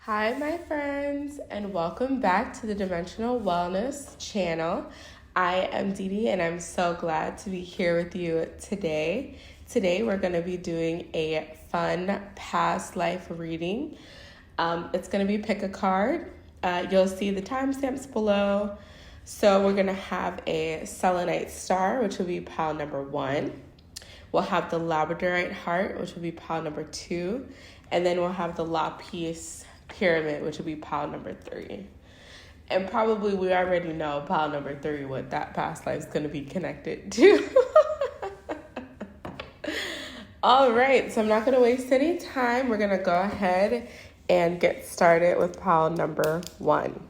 Hi, my friends, and welcome back to the Dimensional Wellness channel. I am DeeDee, and I'm so glad to be here with you today. Today, we're going to be doing a fun past life reading. It's going to be pick a card. You'll see the timestamps below. So we're going to have a Selenite star, which will be pile number 1. We'll have the Labradorite heart, which will be pile number 2. And then we'll have the Lapis pyramid, which will be pile number 3. And probably we already know pile number 3, what that past life is going to be connected to. All right, so I'm not going to waste any time. We're going to go ahead and get started with pile number 1.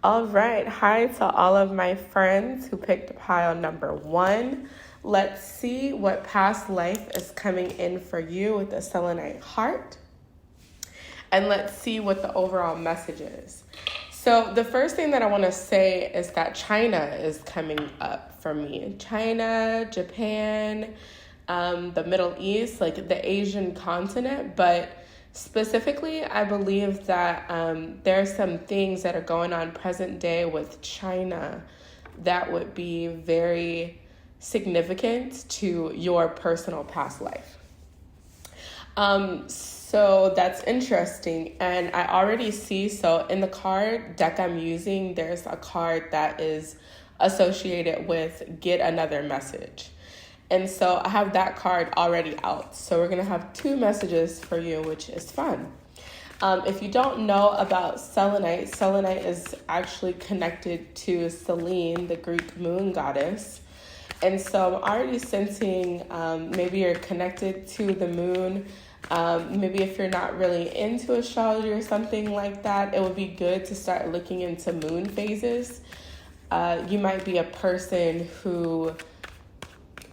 All right, hi to all of my friends who picked pile number 1. Let's see what past life is coming in for you with the Selenite heart. And let's see what the overall message is. So the first thing that I want to say is that China is coming up for me. China, Japan, the Middle East, like the Asian continent. But specifically, I believe that there are some things that are going on present day with China that would be very significant to your personal past life. So that's interesting. And I already see, so in the card deck I'm using, there's a card that is associated with get another message. And so I have that card already out. So we're going to have 2 messages for you, which is fun. If you don't know about selenite, selenite is actually connected to Selene, the Greek moon goddess. And so I'm already sensing maybe you're connected to the moon. Maybe if you're not really into astrology or something like that, it would be good to start looking into moon phases. You might be a person who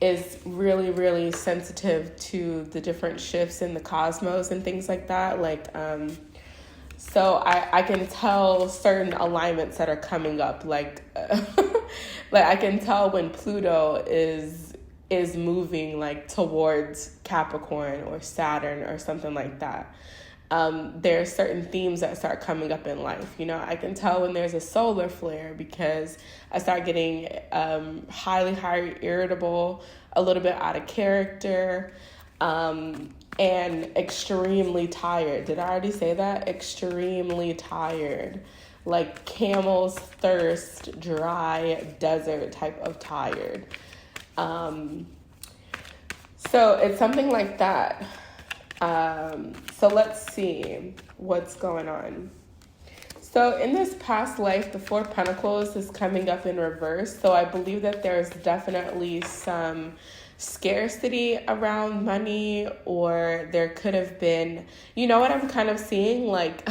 is really, really sensitive to the different shifts in the cosmos and things like that. So I can tell certain alignments that are coming up, like I can tell when Pluto is moving like towards Capricorn or Saturn or something like that. There are certain themes that start coming up in life. You know, I can tell when there's a solar flare because I start getting highly irritable, a little bit out of character, and extremely tired. Did I already say that? Extremely tired. Like camel's thirst, dry desert type of tired. So it's something like that. So let's see what's going on. So in this past life, the 4 of Pentacles is coming up in reverse. So I believe that there's definitely some scarcity around money, or there could have been, you know what I'm kind of seeing? Like,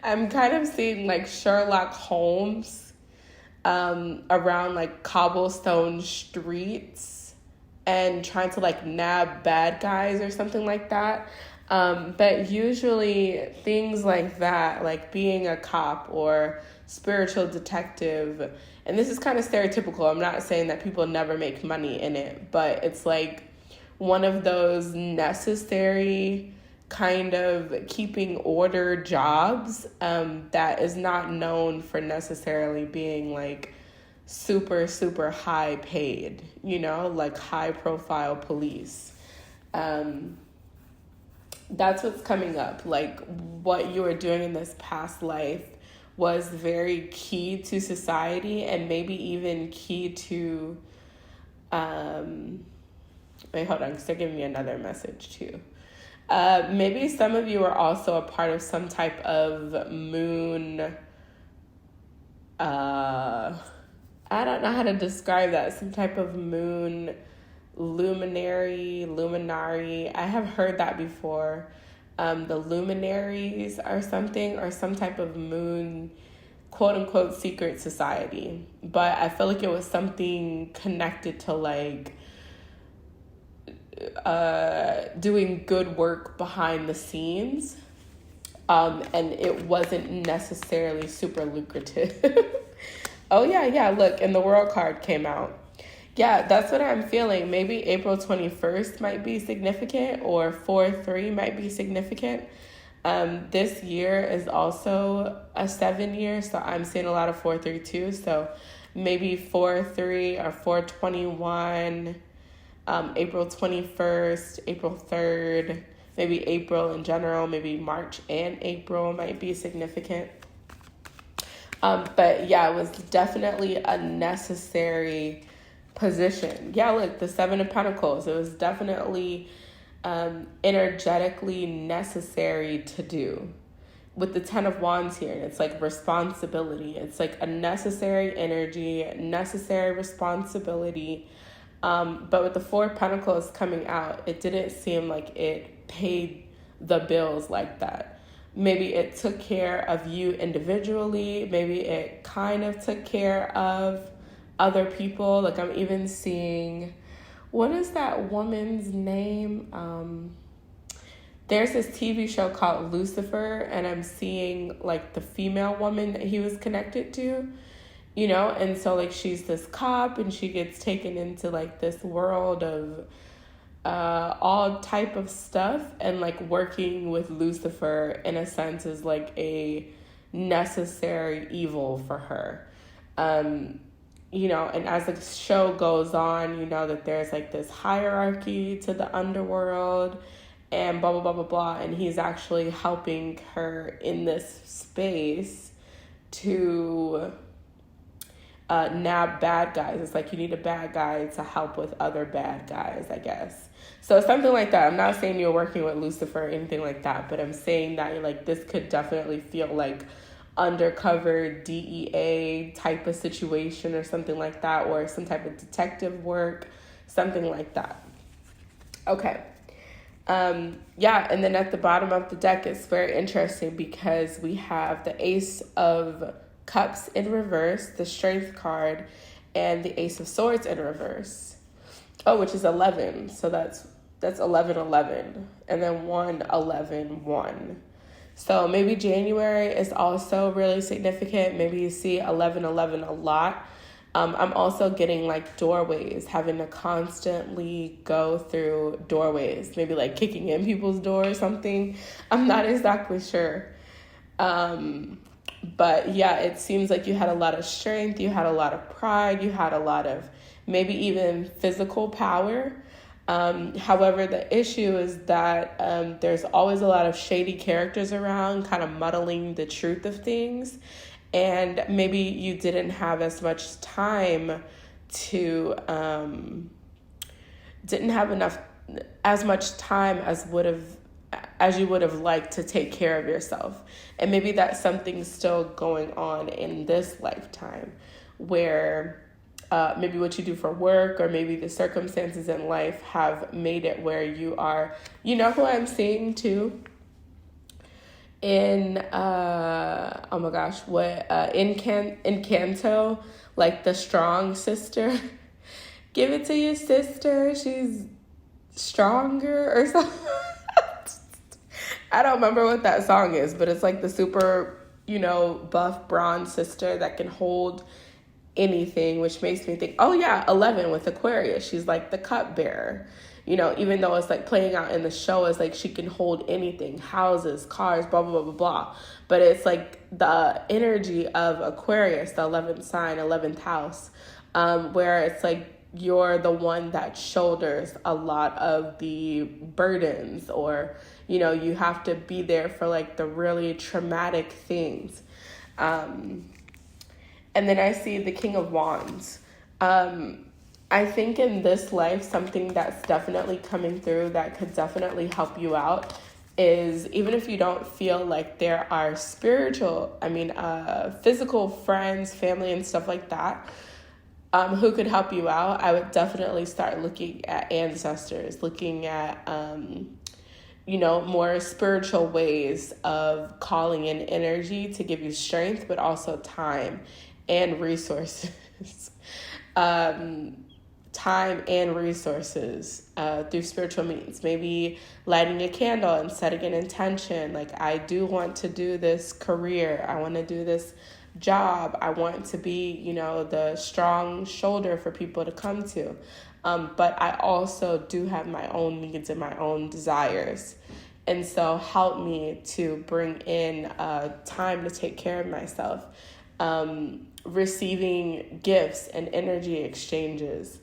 I'm kind of seeing like Sherlock Holmes around like cobblestone streets and trying to like nab bad guys or something like that. But usually things like that, like being a cop or spiritual detective, and this is kind of stereotypical. I'm not saying that people never make money in it, but it's like one of those necessary kind of keeping order jobs that is not known for necessarily being like super, super high paid, you know, like high profile police. That's what's coming up. Like what you were doing in this past life was very key to society and maybe even key to, wait, hold on, because they're giving me another message too. Maybe some of you are also a part of some type of moon, I don't know how to describe that, some type of moon luminary. I have heard that before. The luminaries or something, or some type of moon, quote unquote, secret society. But I feel like it was something connected to like doing good work behind the scenes, and it wasn't necessarily super lucrative. Oh yeah, look, and the World card came out. Yeah, that's what I'm feeling. Maybe April 21st might be significant, or 4-3 might be significant. This year is also a 7 year, so I'm seeing a lot of 4-3 too. So maybe 4-3 or 4-21, April 21st, April 3rd, maybe April in general, maybe March and April might be significant. But yeah, it was definitely a necessary position. Yeah, look, the Seven of Pentacles, it was definitely energetically necessary to do. With the Ten of Wands here, it's like responsibility. It's like a necessary energy, necessary responsibility. But with the Four of Pentacles coming out, it didn't seem like it paid the bills like that. Maybe it took care of you individually. Maybe it kind of took care of other people. Like I'm even seeing, what is that woman's name? There's this TV show called Lucifer, and I'm seeing like the female woman that he was connected to, you know? And so like she's this cop and she gets taken into like this world of all type of stuff, and like working with Lucifer in a sense is like a necessary evil for her. You know, and as the show goes on, you know that there's like this hierarchy to the underworld and blah, blah, blah, blah, blah. And he's actually helping her in this space to nab bad guys. It's like you need a bad guy to help with other bad guys, I guess. So something like that. I'm not saying you're working with Lucifer or anything like that, but I'm saying that like this could definitely feel like undercover DEA type of situation or something like that, or some type of detective work, something like that. Okay. Yeah, and then at the bottom of the deck, it's very interesting because we have the Ace of Cups in reverse, the Strength card, and the Ace of Swords in reverse. Oh, which is 11. So that's 11, and then 1. So maybe January is also really significant. Maybe you see 11 a lot. I'm also getting like doorways, having to constantly go through doorways, maybe like kicking in people's door or something. I'm not exactly sure. But yeah, it seems like you had a lot of strength, you had a lot of pride, you had a lot of maybe even physical power. However, the issue is that there's always a lot of shady characters around, kind of muddling the much things. And maybe you didn't have as much time to, didn't have as much time as you would have liked to take care of yourself. And maybe that's something still going on in this lifetime, where maybe what you do for work, or maybe the circumstances in life have made it where you are, you know who I'm seeing too? In oh my gosh, Encanto, like the strong sister. Give it to your sister, she's stronger or something. I don't remember what that song is, but it's like the super, you know, buff bronze sister that can hold anything, which makes me think, oh yeah, 11 with Aquarius, she's like the cupbearer. You know, even though it's like playing out in the show as like she can hold anything, houses, cars, blah, blah, blah, blah, blah. But it's like the energy of Aquarius, the 11th sign, 11th house, where it's like you're the one that shoulders a lot of the burdens, or, you know, you have to be there for like the really traumatic things. And then I see the King of Wands. I think in this life, something that's definitely coming through that could definitely help you out is, even if you don't feel like there are physical friends, family, and stuff like that, who could help you out, I would definitely start looking at ancestors, looking at, more spiritual ways of calling in energy to give you strength, but also time and resources. Through spiritual means. Maybe lighting a candle and setting an intention. Like, I do want to do this career. I want to do this job. I want to be, you know, the strong shoulder for people to come to. But I also do have my own needs and my own desires. And so help me to bring in time to take care of myself. Receiving gifts and energy exchanges,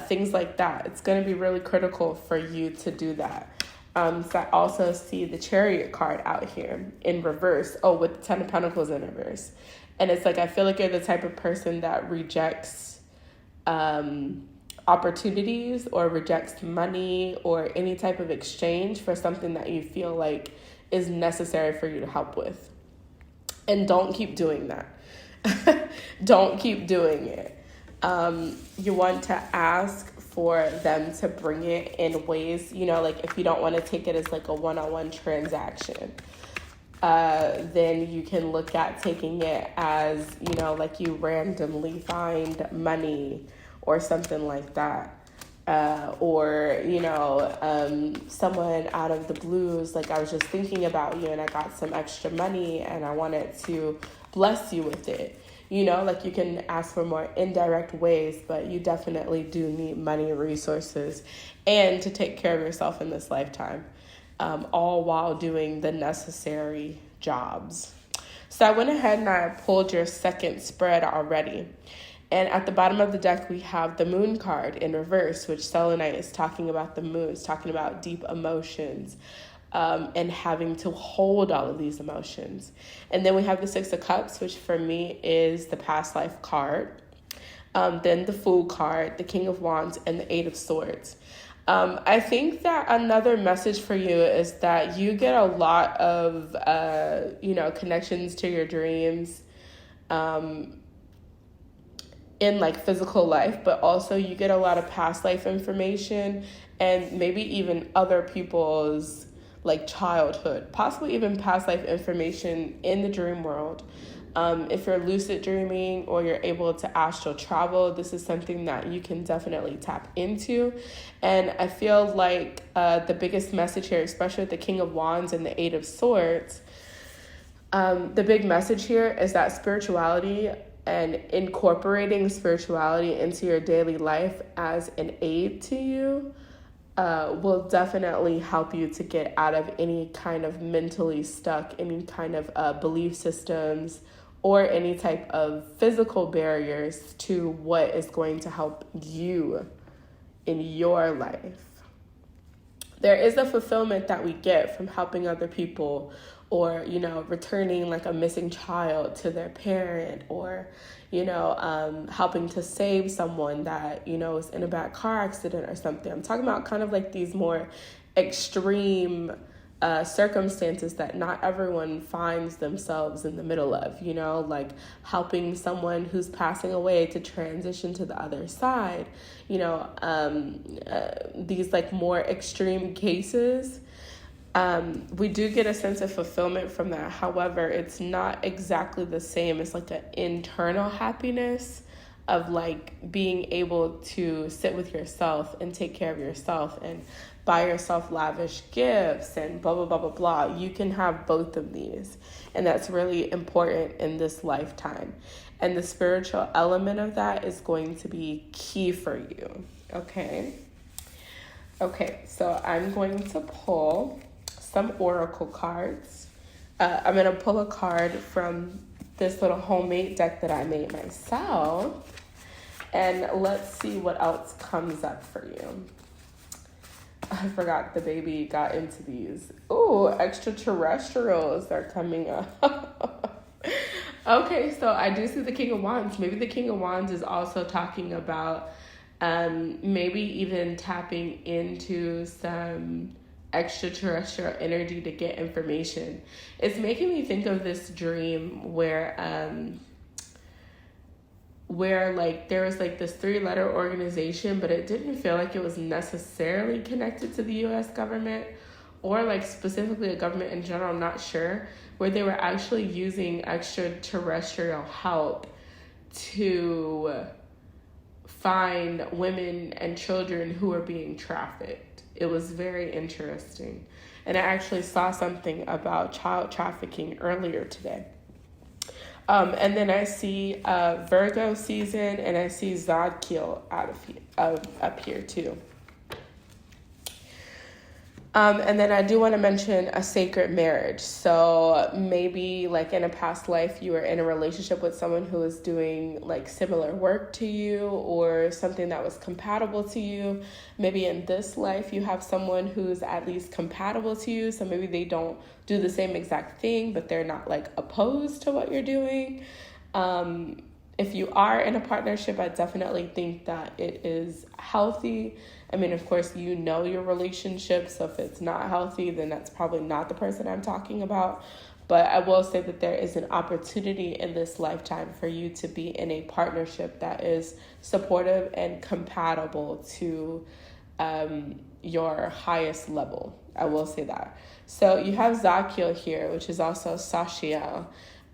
things like that. It's going to be really critical for you to do that. So I also see the Chariot card out here in reverse. Oh, with the Ten of Pentacles in reverse. And it's like, I feel like you're the type of person that rejects opportunities or rejects money or any type of exchange for something that you feel like is necessary for you to help with. And don't keep doing that. Don't keep doing it. You want to ask for them to bring it in ways, you know, like if you don't want to take it as like a one-on-one transaction, then you can look at taking it as, you know, like you randomly find money or something like that. Or, you know, someone out of the blues, like I was just thinking about you and I got some extra money and I wanted to bless you with it. You know, like you can ask for more indirect ways, but you definitely do need money, resources, and to take care of yourself in this lifetime, all while doing the necessary jobs. So I went ahead and I pulled your second spread already. And at the bottom of the deck, we have the Moon card in reverse, which Selenite is talking about the moon. It's talking about deep emotions. And having to hold all of these emotions. And then we have the Six of Cups, which for me is the past life card. Then the Fool card, the King of Wands, and the Eight of Swords. I think that another message for you is that you get a lot of, you know, connections to your dreams in like physical life, but also you get a lot of past life information and maybe even other people's like childhood, possibly even past life information in the dream world. If you're lucid dreaming or you're able to astral travel, this is something that you can definitely tap into. And I feel like the biggest message here, especially with the King of Wands and the Eight of Swords, the big message here is that spirituality and incorporating spirituality into your daily life as an aid to you will definitely help you to get out of any kind of mentally stuck, any kind of belief systems, or any type of physical barriers to what is going to help you in your life. There is a fulfillment that we get from helping other people, or, you know, returning like a missing child to their parent, or, you know, helping to save someone that, you know, is in a bad car accident or something. I'm talking about kind of like these more extreme circumstances that not everyone finds themselves in the middle of, you know, like helping someone who's passing away to transition to the other side, you know, these like more extreme cases. We do get a sense of fulfillment from that. However, it's not exactly the same. It's like an internal happiness of like being able to sit with yourself and take care of yourself and buy yourself lavish gifts and blah, blah, blah, blah, blah. You can have both of these. And that's really important in this lifetime. And the spiritual element of that is going to be key for you. Okay. Okay. So I'm going to pull some oracle cards. I'm going to pull a card from this little homemade deck that I made myself. And let's see what else comes up for you. I forgot the baby got into these. Ooh, extraterrestrials are coming up. Okay, so I do see the King of Wands. Maybe the King of Wands is also talking about maybe even tapping into some extraterrestrial energy to get information. It's making me think of this dream where like there was like this 3-letter organization, but it didn't feel like it was necessarily connected to the US government or like specifically a government in general, I'm not sure, where they were actually using extraterrestrial help to find women and children who are being trafficked. It was very interesting. And I actually saw something about child trafficking earlier today. And then I see Virgo season, and I see Zodkiel up here too. And then I do want to mention a sacred marriage. So maybe like in a past life, you were in a relationship with someone who was doing like similar work to you or something that was compatible to you. Maybe in this life, you have someone who's at least compatible to you. So maybe they don't do the same exact thing, but they're not like opposed to what you're doing. If you are in a partnership, I definitely think that it is healthy. I mean, of course, you know your relationship, so if it's not healthy, then that's probably not the person I'm talking about. But I will say that there is an opportunity in this lifetime for you to be in a partnership that is supportive and compatible to your highest level. I will say that. So you have Zodkiel here, which is also Sachiel.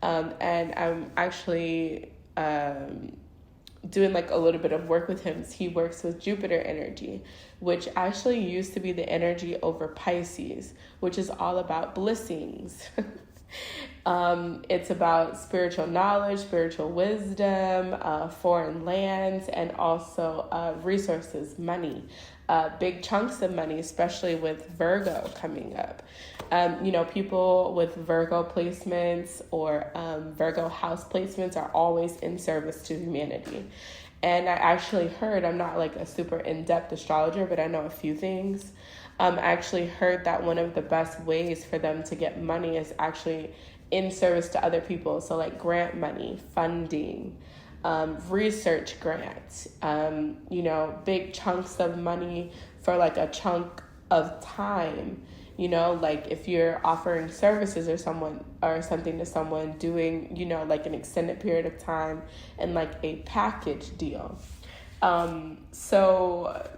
And I'm actually doing like a little bit of work with him. He works with Jupiter energy, which actually used to be the energy over Pisces, which is all about blessings. It's about spiritual knowledge, spiritual wisdom, foreign lands, and also resources, money, big chunks of money, especially with Virgo coming up. People with Virgo placements or Virgo house placements are always in service to humanity. And I actually heard, I'm not like a super in-depth astrologer, but I know a few things. I actually heard that one of the best ways for them to get money is actually in service to other people. So like grant money, funding, research grants, big chunks of money for like a chunk of time. Like if you're offering services or something to someone, doing, like an extended period of time and like a package deal. So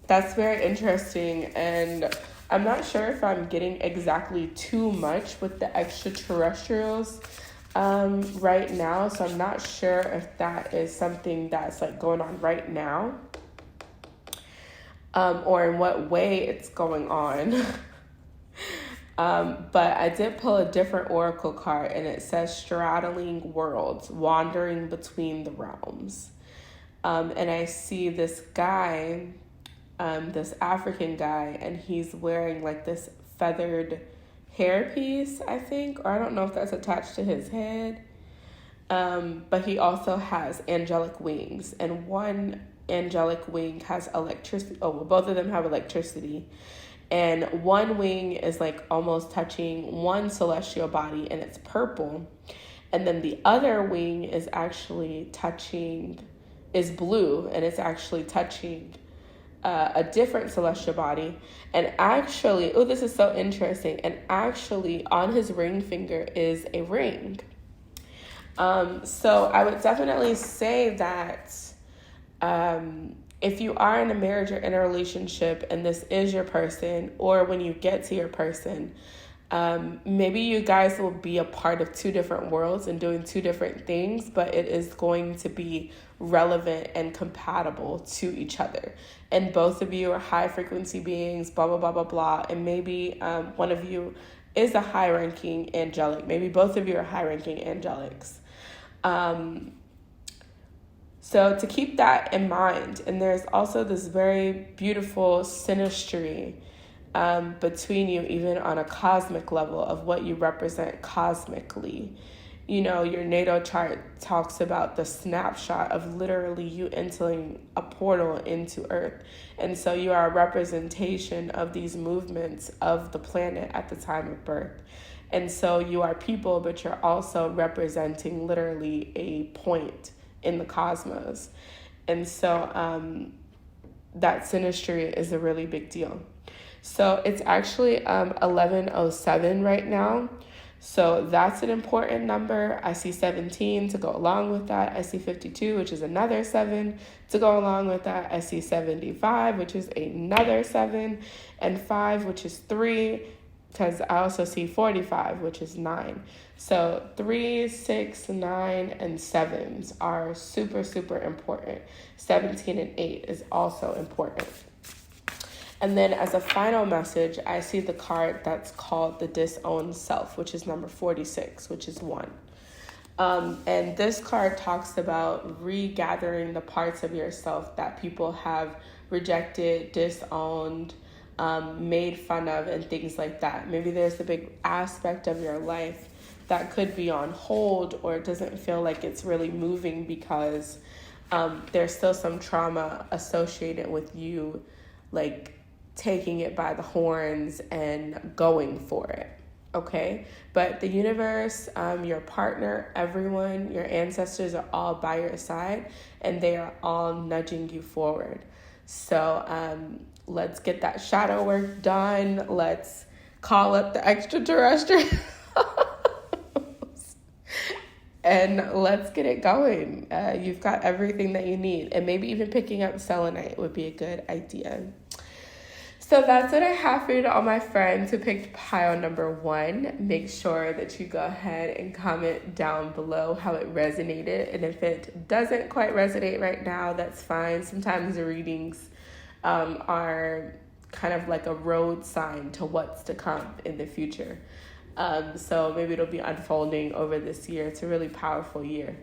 that's very interesting. And I'm not sure if I'm getting exactly too much with the extraterrestrials right now. So I'm not sure if that is something that's like going on right now. Or in what way it's going on. But I did pull a different oracle card, and it says straddling worlds, wandering between the realms. And I see this guy, this African guy, and he's wearing like this feathered hairpiece, I think, or I don't know if that's attached to his head. But he also has angelic wings, and one angelic wing has electricity. Oh, well, both of them have electricity, and one wing is like almost touching one celestial body, and it's purple, and then the other wing is actually is blue, and it's actually touching a different celestial body. And actually, this is so interesting, and actually on his ring finger is a ring. So I would definitely say that if you are in a marriage or in a relationship and this is your person, or when you get to your person, maybe you guys will be a part of two different worlds and doing two different things, but it is going to be relevant and compatible to each other. And both of you are high frequency beings, blah, blah, blah, blah, blah. And maybe one of you is a high ranking angelic. Maybe both of you are high ranking angelics. So to keep that in mind, and there's also this very beautiful synastry between you, even on a cosmic level of what you represent cosmically. Your natal chart talks about the snapshot of literally you entering a portal into Earth. And so you are a representation of these movements of the planet at the time of birth. And so you are people, but you're also representing literally a point in the cosmos. And so that synastry is a really big deal. So it's actually 11:07 right now. So that's an important number. I see 17 to go along with that. I see 52, which is another 7 to go along with that. I see 75, which is another 7, and 5, which is 3, because I also see 45, which is 9. So 3, 6, 9, and 7s are super, super important. 17 and 8 is also important. And then as a final message, I see the card that's called the Disowned Self, which is number 46, which is 1. And this card talks about regathering the parts of yourself that people have rejected, disowned, made fun of, and things like that. Maybe there's a big aspect of your life that could be on hold, or it doesn't feel like it's really moving because there's still some trauma associated with you, like taking it by the horns and going for it. Okay, but the universe, your partner, everyone, your ancestors are all by your side, and they are all nudging you forward. So let's get that shadow work done. Let's call up the extraterrestrials and let's get it going. You've got everything that you need, and maybe even picking up selenite would be a good idea. So that's what I have for you to all my friends who picked pile number 1. Make sure that you go ahead and comment down below how it resonated. And if it doesn't quite resonate right now, that's fine. Sometimes the readings are kind of like a road sign to what's to come in the future. So maybe it'll be unfolding over this year. It's a really powerful year.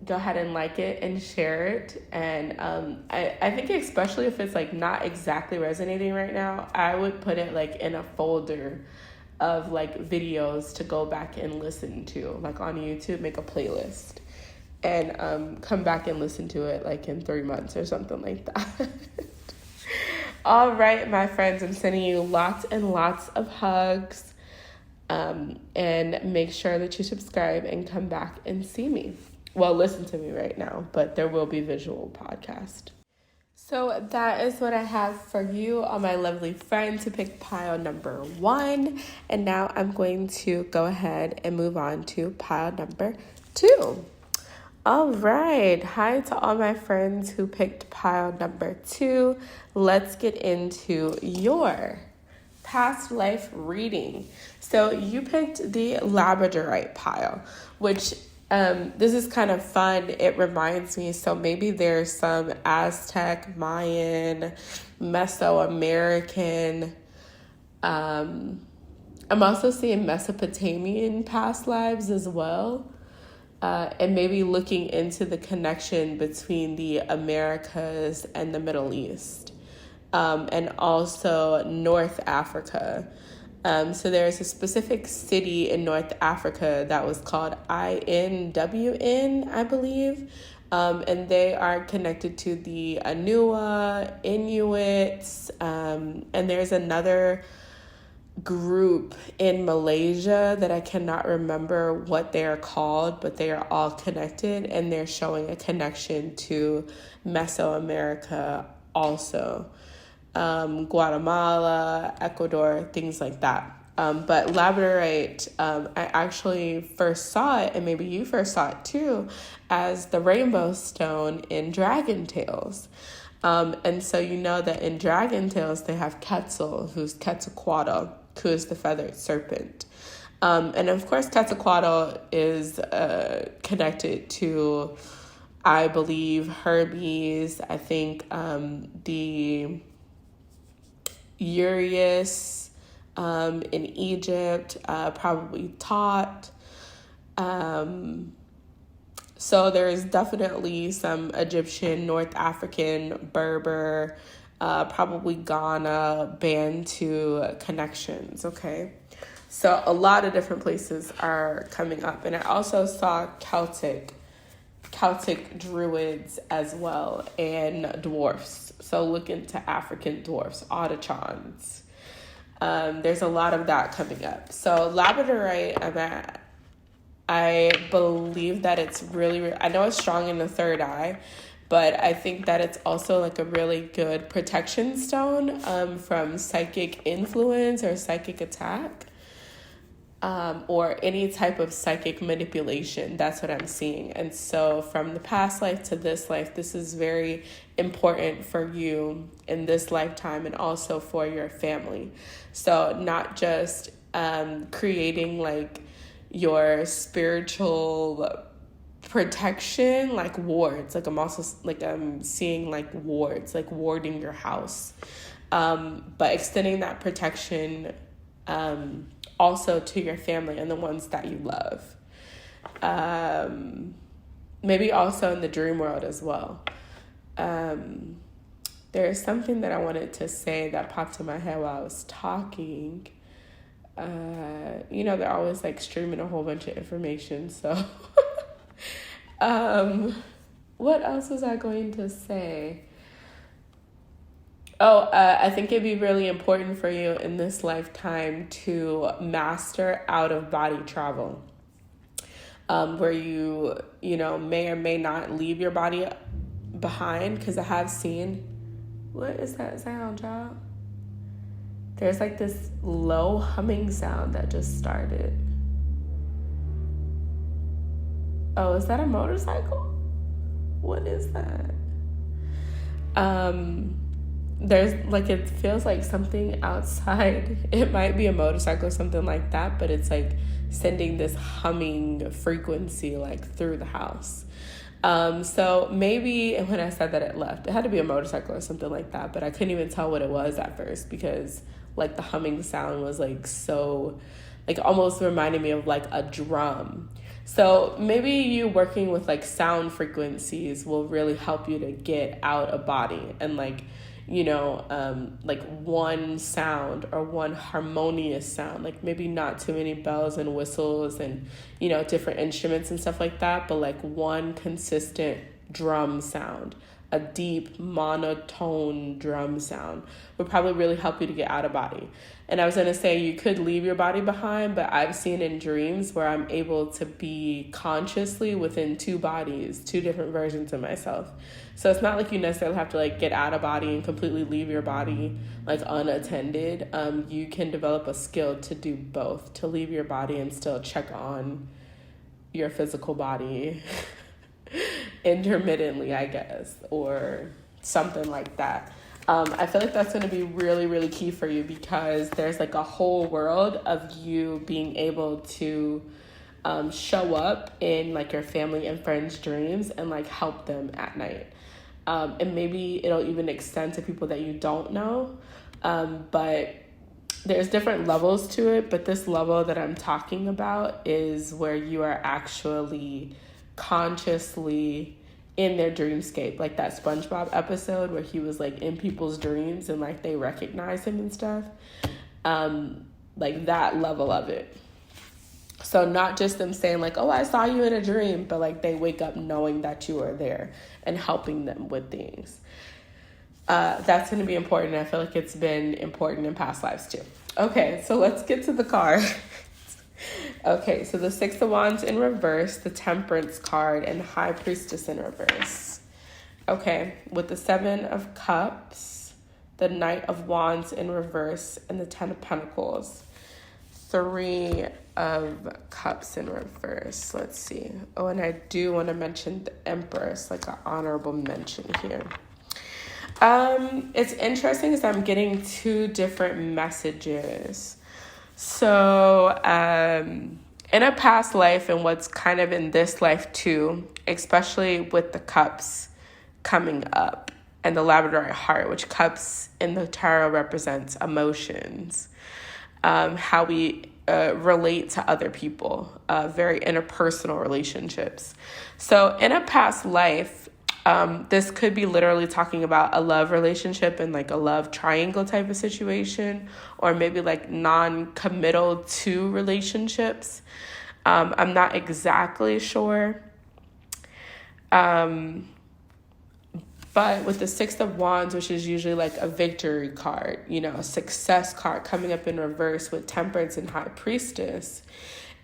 Go ahead and like it and share it. And I think especially if it's like not exactly resonating right now, I would put it like in a folder of like videos to go back and listen to, like on YouTube, make a playlist and come back and listen to it like in 3 months or something like that. All right, my friends, I'm sending you lots and lots of hugs, and make sure that you subscribe and come back and see me. Well, listen to me right now, but there will be visual podcast. So that is what I have for you, all my lovely friends who picked pile number 1. And now I'm going to go ahead and move on to pile number 2. All right. Hi to all my friends who picked pile number 2. Let's get into your past life reading. So you picked the Labradorite pile, which this is kind of fun. It reminds me, so maybe there's some Aztec, Mayan, Mesoamerican. I'm also seeing Mesopotamian past lives as well. And maybe looking into the connection between the Americas and the Middle East, and also North Africa. So there's a specific city in North Africa that was called INWN, I believe. And they are connected to the Anua, Inuits, and there's another group in Malaysia that I cannot remember what they are called, but they are all connected, and they're showing a connection to Mesoamerica also. Guatemala, Ecuador, things like that. But Labradorite, I actually first saw it, and maybe you first saw it too, as the rainbow stone in Dragon Tales. And so you know that in Dragon Tales, they have Quetzal, who's Quetzalcoatl, who is the feathered serpent. And of course, Quetzalcoatl is connected to, I believe, Hermes, I think the Urius in Egypt, probably Tot. So there's definitely some Egyptian, North African, Berber, probably Ghana, Bantu connections, okay? So a lot of different places are coming up. And I also saw Celtic druids as well, and dwarfs. So look into African dwarfs, autochthons. There's a lot of that coming up. So Labradorite, I believe that it's really, I know it's strong in the third eye, but I think that it's also like a really good protection stone from psychic influence or psychic attack, or any type of psychic manipulation. That's what I'm seeing. And so from the past life to this life, this is very important for you in this lifetime and also for your family. So not just creating like your spiritual protection, like wards, like I'm seeing like wards, like warding your house, but extending that protection also to your family and the ones that you love. Maybe also in the dream world as well. There's something that I wanted to say that popped in my head while I was talking. They're always like streaming a whole bunch of information. So, what else was I going to say? I think it'd be really important for you in this lifetime to master out of body travel. Where you may or may not leave your body behind, because I have seen, what is that sound, y'all? There's like this low humming sound that just started. Oh, is that a motorcycle? What is that? There's like, it feels like something outside. It might be a motorcycle or something like that, but it's like sending this humming frequency like through the house. So maybe, and when I said that it left, it had to be a motorcycle or something like that, but I couldn't even tell what it was at first, because like the humming sound was like so, like almost reminded me of like a drum. So maybe you working with like sound frequencies will really help you to get out of body and like one sound or one harmonious sound, like maybe not too many bells and whistles and, different instruments and stuff like that, but like one consistent drum sound, a deep monotone drum sound would probably really help you to get out of body. And I was going to say you could leave your body behind, but I've seen in dreams where I'm able to be consciously within two bodies, two different versions of myself. So it's not like you necessarily have to like get out of body and completely leave your body like unattended. You can develop a skill to do both, to leave your body and still check on your physical body intermittently, I guess, or something like that. I feel like that's going to be really, really key for you, because there's like a whole world of you being able to show up in like your family and friends' dreams and like help them at night. And maybe it'll even extend to people that you don't know. But there's different levels to it. But this level that I'm talking about is where you are actually consciously in their dreamscape, like that SpongeBob episode where he was like in people's dreams and like they recognize him and stuff. Like that level of it. So not just them saying like, oh, I saw you in a dream, but like they wake up knowing that you are there and helping them with things. That's going to be important. I feel like it's been important in past lives too. Okay, so let's get to the card. Okay, so the Six of Wands in reverse, the Temperance card, and the High Priestess in reverse. Okay, with the Seven of Cups, the Knight of Wands in reverse, and the Ten of Pentacles. Three of Cups in reverse. Let's see. Oh, and I do want to mention the Empress, like an honorable mention here. It's interesting because I'm getting two different messages. So, in a past life and what's kind of in this life too, especially with the cups coming up and the Labradorite heart, which cups in the tarot represents emotions, how we relate to other people, very interpersonal relationships. So in a past life, this could be literally talking about a love relationship and like a love triangle type of situation, or maybe like non-committal to relationships. I'm not exactly sure. But with the Six of Wands, which is usually like a victory card, a success card coming up in reverse with Temperance and High Priestess,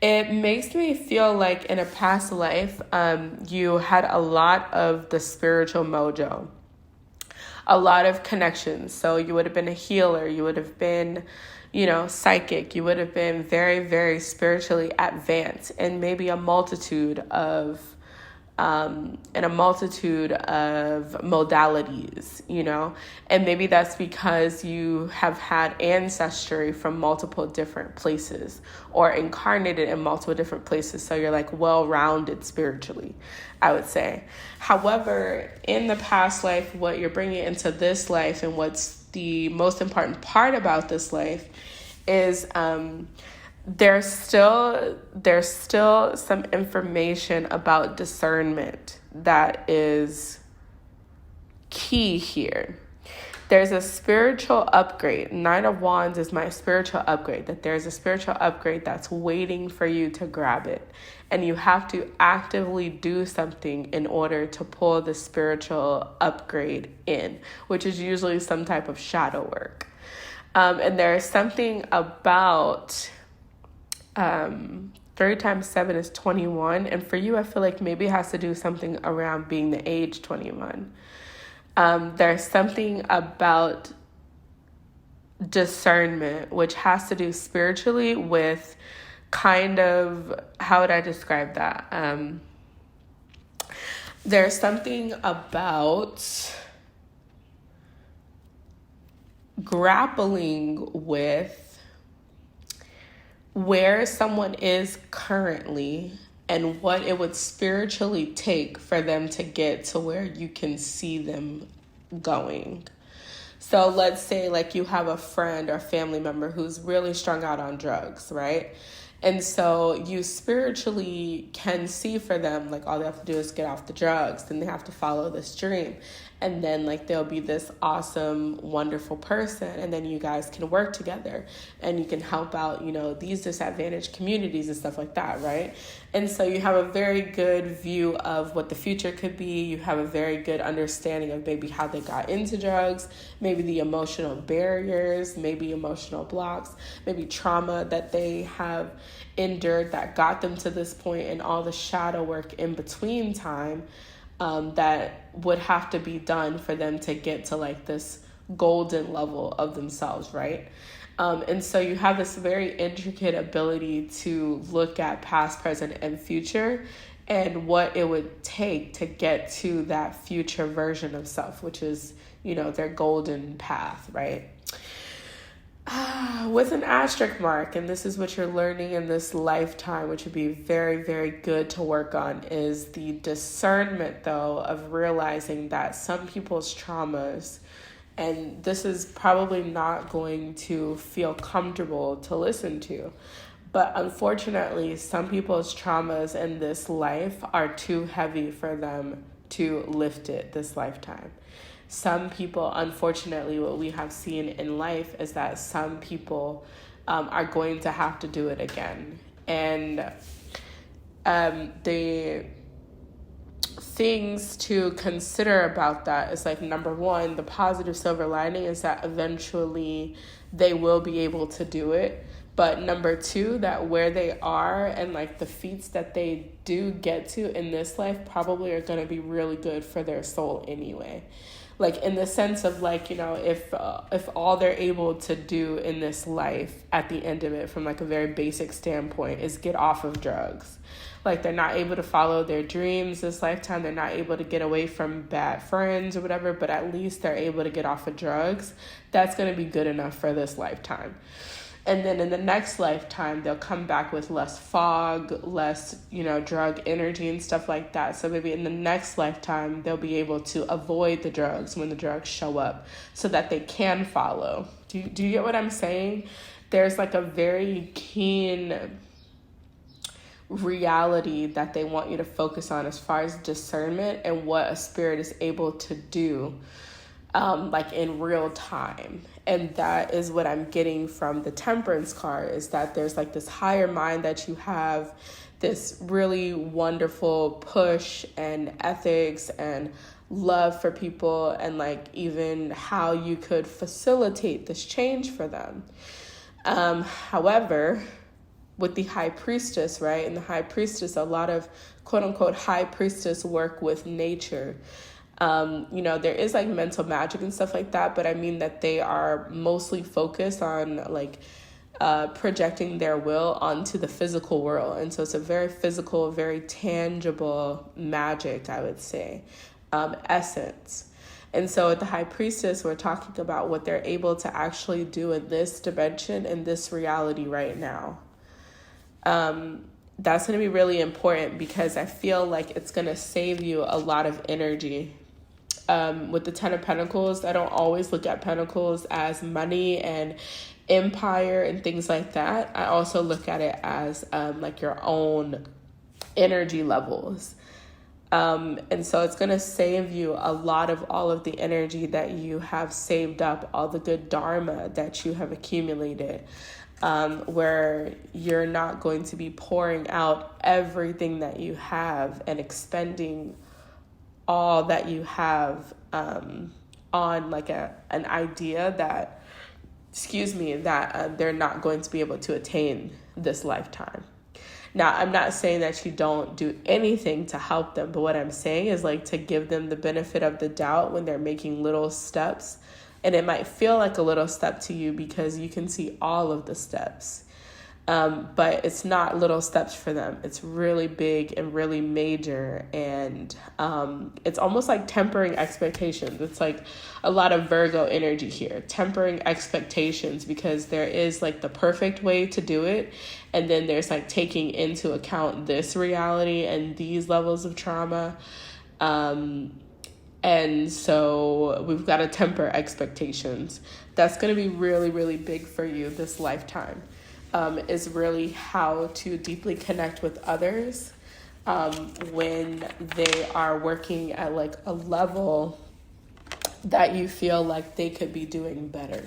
it makes me feel like in a past life, you had a lot of the spiritual mojo, a lot of connections. So you would have been a healer. You would have been, psychic. You would have been very, very spiritually advanced, and maybe a multitude of modalities, and maybe that's because you have had ancestry from multiple different places or incarnated in multiple different places. So you're like well-rounded spiritually, I would say. However, in the past life, what you're bringing into this life and what's the most important part about this life is there's still some information about discernment that is key here. There's a spiritual upgrade. Nine of Wands is my spiritual upgrade, that there's a spiritual upgrade that's waiting for you to grab it. And you have to actively do something in order to pull the spiritual upgrade in, which is usually some type of shadow work. And there's something about 3 times 7 is 21. And for you, I feel like maybe it has to do something around being the age 21. There's something about discernment, which has to do spiritually with kind of, how would I describe that? There's something about grappling with where someone is currently and what it would spiritually take for them to get to where you can see them going. So let's say like you have a friend or family member who's really strung out on drugs, right? And so you spiritually can see for them, like all they have to do is get off the drugs, then they have to follow this dream. And then like they'll be this awesome, wonderful person. And then you guys can work together and you can help out, these disadvantaged communities and stuff like that, right? And so you have a very good view of what the future could be. You have a very good understanding of maybe how they got into drugs, maybe the emotional barriers, maybe emotional blocks, maybe trauma that they have endured that got them to this point, and all the shadow work in between time that would have to be done for them to get to like this golden level of themselves, right? And so you have this very intricate ability to look at past, present, and future and what it would take to get to that future version of self, which is, their golden path, right? With an asterisk mark, and this is what you're learning in this lifetime, which would be very, very good to work on, is the discernment, though, of realizing that some people's traumas, and this is probably not going to feel comfortable to listen to, but unfortunately, some people's traumas in this life are too heavy for them to lift it this lifetime. Some people, unfortunately, what we have seen in life is that some people are going to have to do it again. And the things to consider about that is like, number one, the positive silver lining is that eventually they will be able to do it. But number two, that where they are and like the feats that they do get to in this life probably are going to be really good for their soul anyway. Like in the sense of like, if all they're able to do in this life at the end of it from like a very basic standpoint is get off of drugs. Like they're not able to follow their dreams this lifetime. They're not able to get away from bad friends or whatever, but at least they're able to get off of drugs. That's going to be good enough for this lifetime. And then in the next lifetime, they'll come back with less fog, less, drug energy and stuff like that. So maybe in the next lifetime, they'll be able to avoid the drugs when the drugs show up so that they can follow. Do you get what I'm saying? There's like a very keen reality that they want you to focus on as far as discernment and what a spirit is able to do like in real time. And that is what I'm getting from the Temperance card, is that there's like this higher mind that you have, this really wonderful push and ethics and love for people, and like even how you could facilitate this change for them. However, with the High Priestess, right? And the High Priestess, a lot of quote unquote High Priestess work with nature. There is like mental magic and stuff like that, but I mean that they are mostly focused on like projecting their will onto the physical world. And so it's a very physical, very tangible magic, I would say, essence. And so with the High Priestess, we're talking about what they're able to actually do in this dimension, in this reality right now. That's going to be really important because I feel like it's going to save you a lot of energy. With the Ten of Pentacles, I don't always look at Pentacles as money and empire and things like that, I also look at it as like your own energy levels. And so it's going to save you a lot of all of the energy that you have saved up, all the good dharma that you have accumulated, where you're not going to be pouring out everything that you have and expending all that you have on like an idea that, they're not going to be able to attain this lifetime. Now, I'm not saying that you don't do anything to help them, but what I'm saying is like to give them the benefit of the doubt when they're making little steps. And it might feel like a little step to you because you can see all of the steps. But it's not little steps for them. It's really big and really major. And it's almost like tempering expectations. It's like a lot of Virgo energy here, tempering expectations, because there is like the perfect way to do it. And then there's like taking into account this reality and these levels of trauma. And so we've got to temper expectations. That's going to be really, really big for you this lifetime. Is really how to deeply connect with others when they are working at like a level that you feel like they could be doing better.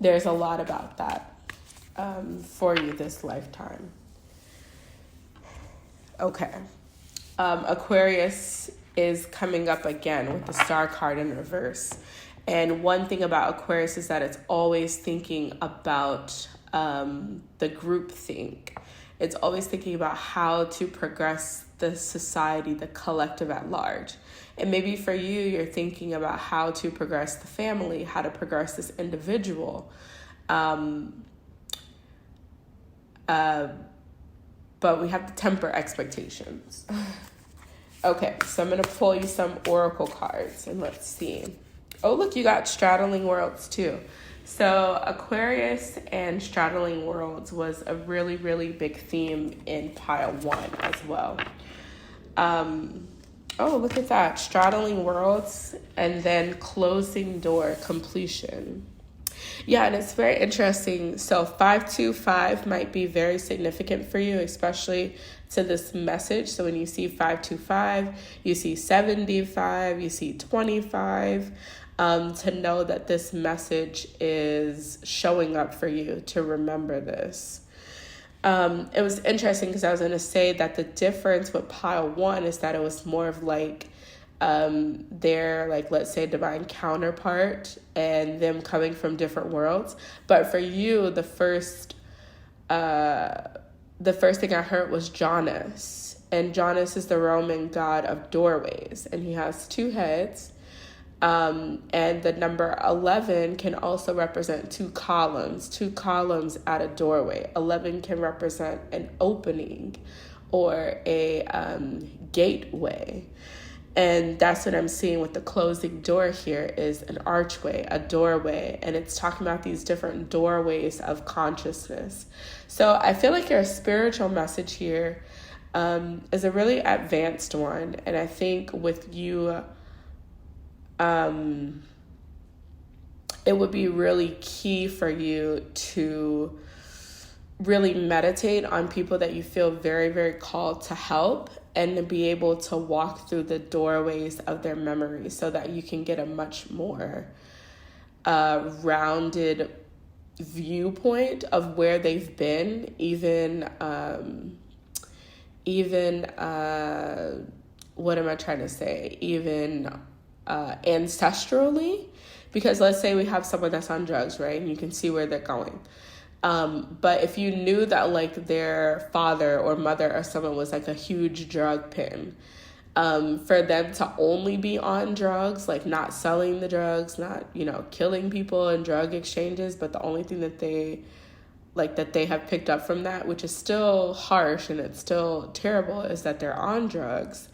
There's a lot about that for you this lifetime. Okay. Aquarius is coming up again with the Star card in reverse. And one thing about Aquarius is that it's always thinking about the group think. It's always thinking about how to progress the society, the collective at large. And maybe for you, you're thinking about how to progress the family, how to progress this individual. But we have to temper expectations. Okay, so I'm going to pull you some oracle cards and let's see. Oh, look, you got straddling worlds too. So Aquarius and straddling worlds was a really, really big theme in pile 1 as well. Oh, look at that. Straddling worlds and then closing door completion. Yeah, and it's very interesting. So 525 might be very significant for you, especially to this message. So when you see 525, you see 75, you see 25. To know that this message is showing up for you, to remember this. It was interesting because I was going to say that the difference with pile 1 is that it was more of like their, like, let's say divine counterpart and them coming from different worlds. But for you, the first thing I heard was Janus. And Janus is the Roman god of doorways, and he has 2 heads. And the number 11 can also represent 2 columns at a doorway. 11 can represent an opening or a gateway. And that's what I'm seeing with the closing door here is an archway, a doorway. And it's talking about these different doorways of consciousness. So I feel like your spiritual message here is a really advanced one. And I think with you, it would be really key for you to really meditate on people that you feel very, very called to help, and to be able to walk through the doorways of their memories so that you can get a much more rounded viewpoint of where they've been, even what am I trying to say? Even ancestrally, because let's say we have someone that's on drugs, right? And you can see where they're going. But if you knew that like their father or mother or someone was like a huge drug pin, for them to only be on drugs, like not selling the drugs, not, killing people in drug exchanges, but the only thing that they have picked up from that, which is still harsh and it's still terrible, is that they're on drugs.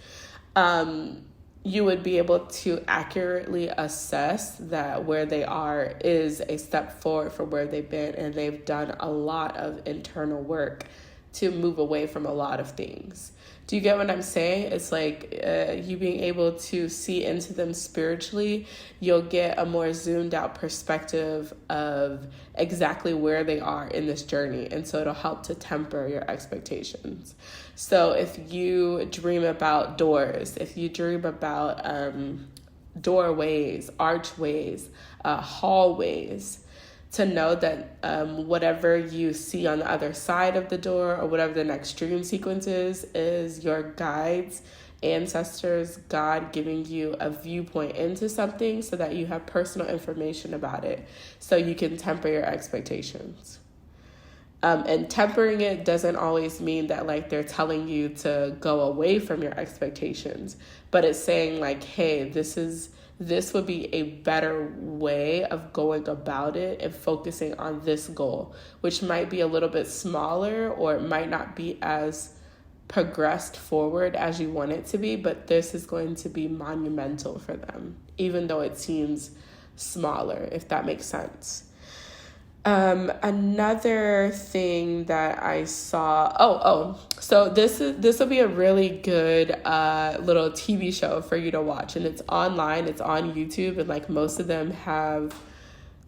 You would be able to accurately assess that where they are is a step forward from where they've been, and they've done a lot of internal work to move away from a lot of things. Do you get what I'm saying? It's like you being able to see into them spiritually, you'll get a more zoomed out perspective of exactly where they are in this journey. And so it'll help to temper your expectations. So if you dream about doors, if you dream about doorways, archways, hallways, to know that whatever you see on the other side of the door or whatever the next dream sequence is your guides, ancestors, God giving you a viewpoint into something so that you have personal information about it so you can temper your expectations. And tempering it doesn't always mean that like they're telling you to go away from your expectations, but it's saying like, hey, this would be a better way of going about it and focusing on this goal, which might be a little bit smaller or it might not be as progressed forward as you want it to be, but this is going to be monumental for them, even though it seems smaller, if that makes sense. Another thing that I saw, so this will be a really good little TV show for you to watch, and it's online, it's on YouTube, and like most of them have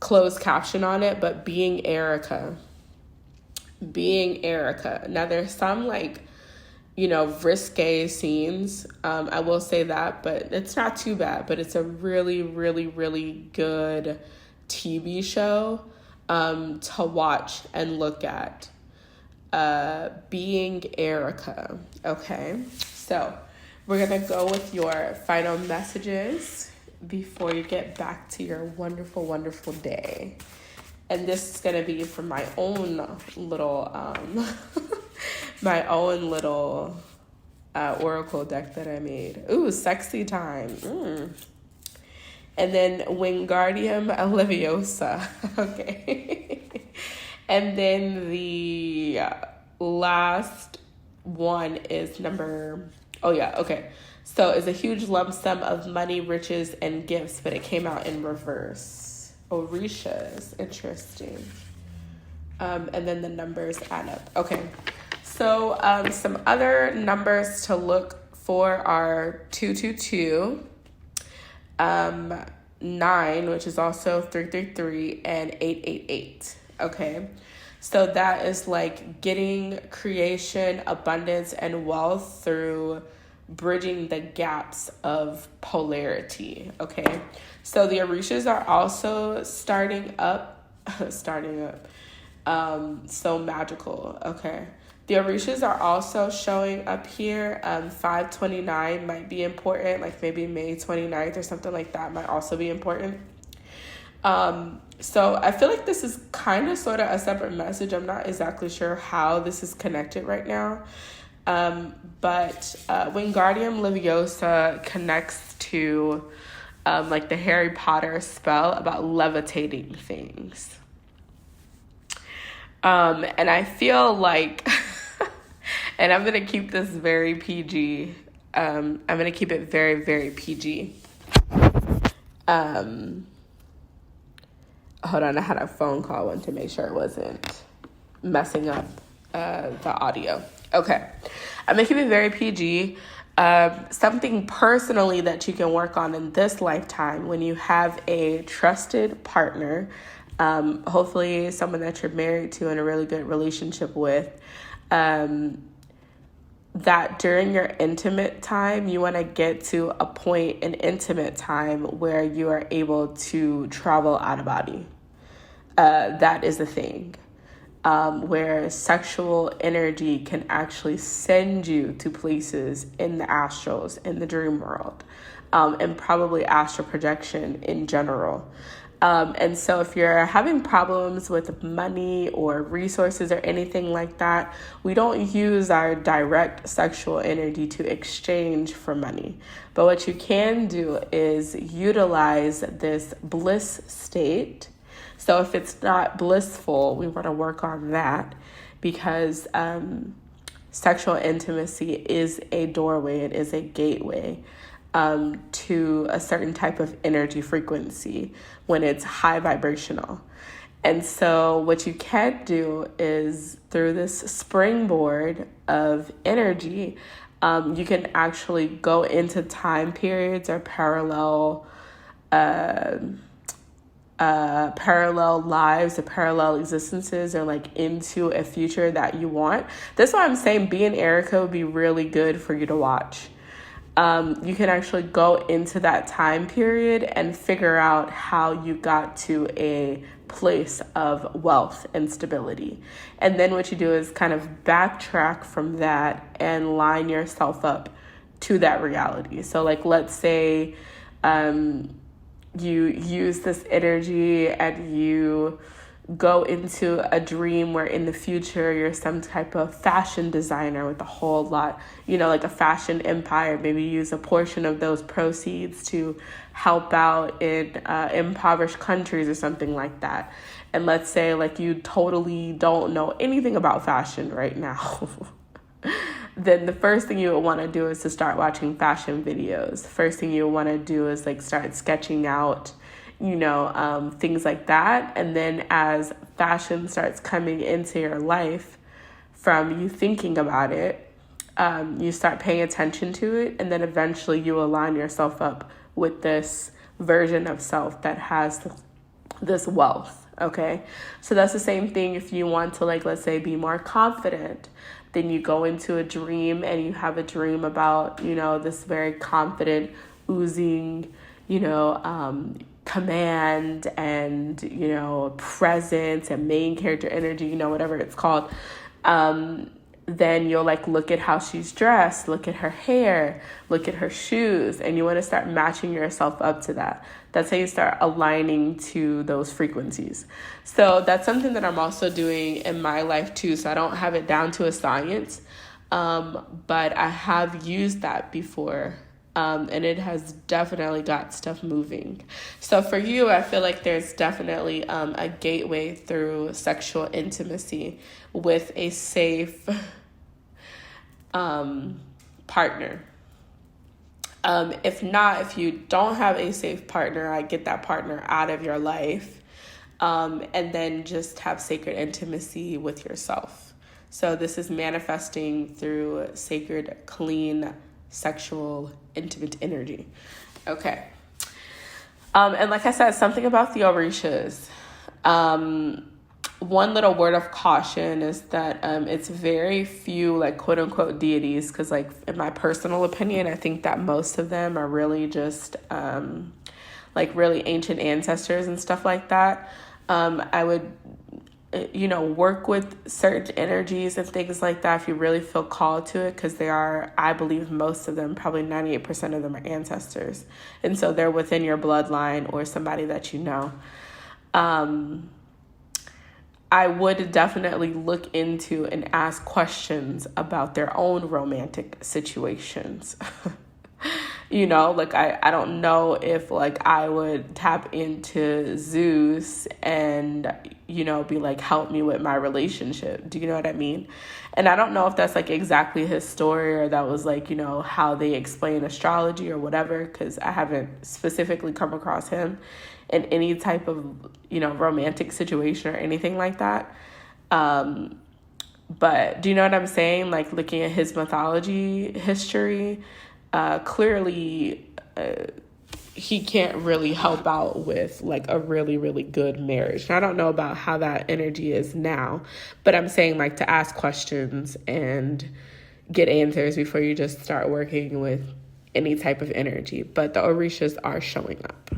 closed caption on it, but Being Erica. Now there's some like, risque scenes, I will say that, but it's not too bad, but it's a really, really, really good TV show to watch and look at. Being Erica. Okay, so we're gonna go with your final messages before you get back to your wonderful, wonderful day. And this is gonna be from my own little oracle deck that I made. Ooh, sexy time. And then Wingardium Leviosa. Okay. And then the last one is so it's a huge lump sum of money, riches, and gifts, but it came out in reverse. Orishas. Interesting. And then the numbers add up. Okay. So some other numbers to look for are 222. 9, which is also 333, and 888. Okay, so that is like getting creation, abundance, and wealth through bridging the gaps of polarity. Okay, so the Orishas are also starting up, so magical. Okay. The Orishas are also showing up here. 529 might be important, like maybe May 29th or something like that might also be important. So I feel like this is kind of sort of a separate message. I'm not exactly sure how this is connected right now. But Wingardium Leviosa connects to like the Harry Potter spell about levitating things. And I feel like, and I'm going to keep this very PG. I'm going to keep it very, very PG. Hold on, I had a phone call. I wanted to make sure it wasn't messing up the audio. Okay, I'm going to keep it very PG. Something personally that you can work on in this lifetime when you have a trusted partner, hopefully someone that you're married to in a really good relationship with, that during your intimate time, you want to get to a point in intimate time where you are able to travel out of body. That is a thing, where sexual energy can actually send you to places in the astrals, in the dream world, and probably astral projection in general. And so if you're having problems with money or resources or anything like that, we don't use our direct sexual energy to exchange for money. But what you can do is utilize this bliss state. So if it's not blissful, we want to work on that, because sexual intimacy is a doorway, it is a gateway to a certain type of energy frequency when it's high vibrational. And so what you can do is through this springboard of energy, you can actually go into time periods or parallel lives or parallel existences, or like into a future that you want. That's why I'm saying being Erica would be really good for you to watch. You can actually go into that time period and figure out how you got to a place of wealth and stability. And then what you do is kind of backtrack from that and line yourself up to that reality. So like, let's say you use this energy and you go into a dream where in the future you're some type of fashion designer with a whole lot, like a fashion empire. Maybe use a portion of those proceeds to help out in impoverished countries or something like that. And let's say like you totally don't know anything about fashion right now. Then the first thing you would want to do is to start watching fashion videos. First thing you want to do is like start sketching out, things like that. And then as fashion starts coming into your life from you thinking about it, you start paying attention to it. And then eventually you align yourself up with this version of self that has this wealth. Okay. So that's the same thing if you want to, like, let's say, be more confident. Then you go into a dream and you have a dream about, this very confident, oozing, command and, presence and main character energy, whatever it's called. Then you'll like look at how she's dressed, look at her hair, look at her shoes, and you want to start matching yourself up to that. That's how you start aligning to those frequencies. So that's something that I'm also doing in my life too. So I don't have it down to a science, but I have used that before. And it has definitely got stuff moving. So for you, I feel like there's definitely a gateway through sexual intimacy with a safe partner. If you don't have a safe partner, I get that partner out of your life, and then just have sacred intimacy with yourself. So this is manifesting through sacred, clean, sexual, intimate energy. Okay. And like I said, something about the Orishas. One little word of caution is that it's very few, like, quote unquote deities, because like in my personal opinion, I think that most of them are really just like really ancient ancestors and stuff like that. I would work with certain energies and things like that if you really feel called to it, because they are, I believe most of them, probably 98% of them are ancestors. And so they're within your bloodline or somebody that you know. I would definitely look into and ask questions about their own romantic situations. I don't know if like I would tap into Zeus and, be like, help me with my relationship. Do you know what I mean? And I don't know if that's like exactly his story or that was like, how they explain astrology or whatever, because I haven't specifically come across him in any type of, romantic situation or anything like that. But do you know what I'm saying? Like looking at his mythology history, clearly he can't really help out with like a really, really good marriage. And I don't know about how that energy is now, but I'm saying like to ask questions and get answers before you just start working with any type of energy. But the Orishas are showing up.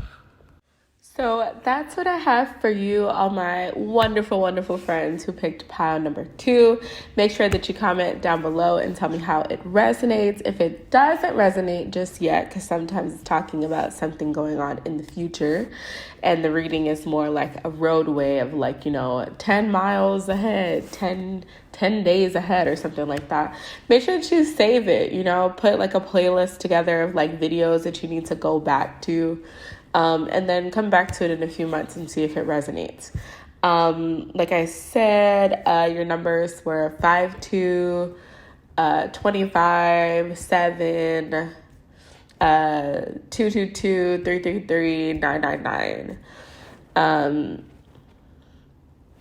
So that's what I have for you, all my wonderful, wonderful friends who picked pile number 2. Make sure that you comment down below and tell me how it resonates. If it doesn't resonate just yet, because sometimes it's talking about something going on in the future, and the reading is more like a roadway of like, 10 miles ahead, 10 days ahead or something like that. Make sure that you save it, put like a playlist together of like videos that you need to go back to. And then come back to it in a few months and see if it resonates. Like I said, your numbers were 52, 25, 7, 222, 333, 999.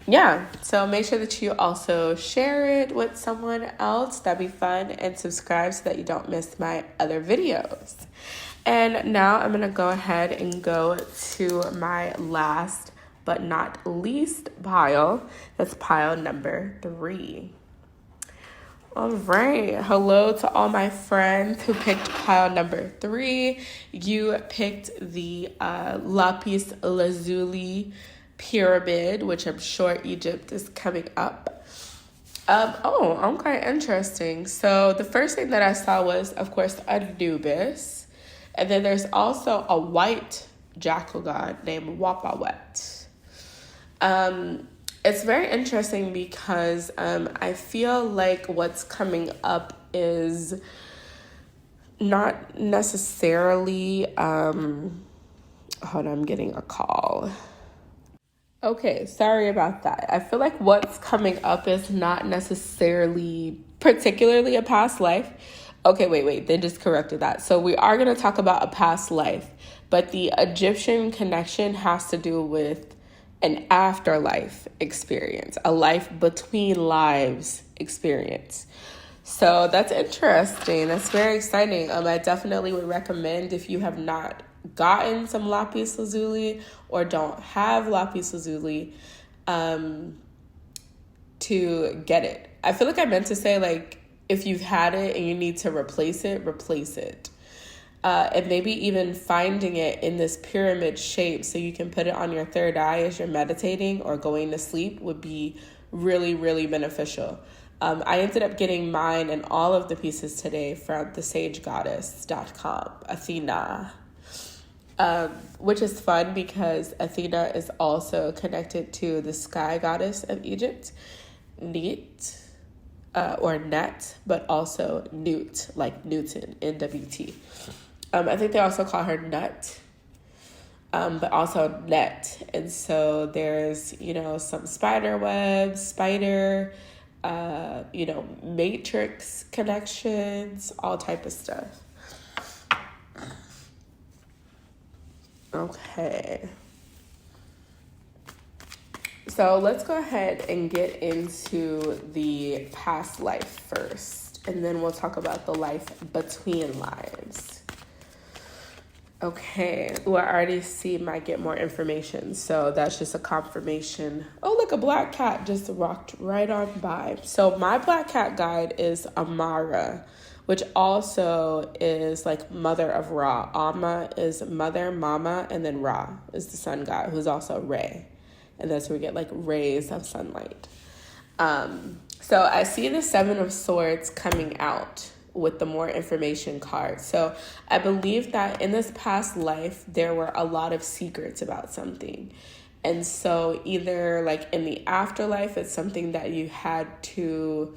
yeah, so make sure that you also share it with someone else. That'd be fun. And subscribe so that you don't miss my other videos. And now I'm going to go ahead and go to my last but not least pile. That's pile number 3. All right. Hello to all my friends who picked pile number 3. You picked the Lapis Lazuli pyramid, which I'm sure Egypt is coming up. Okay, interesting. So the first thing that I saw was, of course, Anubis. And then there's also a white jackal god named Wapawet. It's very interesting because I feel like what's coming up is not necessarily... hold on, I'm getting a call. Okay, sorry about that. I feel like what's coming up is not necessarily particularly a past life. Okay, wait, they just corrected that. So we are going to talk about a past life, but the Egyptian connection has to do with an afterlife experience, a life between lives experience. So that's interesting. That's very exciting. I definitely would recommend, if you have not gotten some Lapis Lazuli or don't have Lapis Lazuli, to get it. I feel like I meant to say, like, if you've had it and you need to replace it. And maybe even finding it in this pyramid shape so you can put it on your third eye as you're meditating or going to sleep would be really, really beneficial. I ended up getting mine and all of the pieces today from thesagegoddess.com, Athena. Which is fun because Athena is also connected to the sky goddess of Egypt, Neat, or Net, but also Newt, like Newton, NWT. I think they also call her Nut, but also Net. And so there's, some spider webs, matrix connections, all type of stuff. Okay. So let's go ahead and get into the past life first, and then we'll talk about the life between lives. Okay. Well, I already see might get more information, so that's just a confirmation. Oh, look, a black cat just walked right on by. So my black cat guide is Amara, which also is like mother of Ra. Amma is mother, Momma, and then Ra is the sun god, who's also Ray. And that's where we get like rays of sunlight. So I see the 7 of Swords coming out with the more information card. So I believe that in this past life, there were a lot of secrets about something. And so either like in the afterlife, it's something that you had to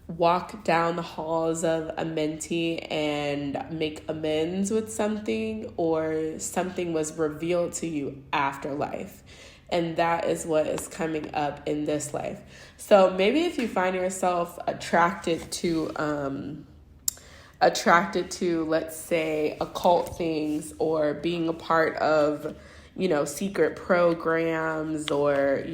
walk down the halls of Amenti and make amends with something, or something was revealed to you after life. And that is what is coming up in this life. So maybe if you find yourself attracted to, let's say, occult things, or being a part of, secret programs, or,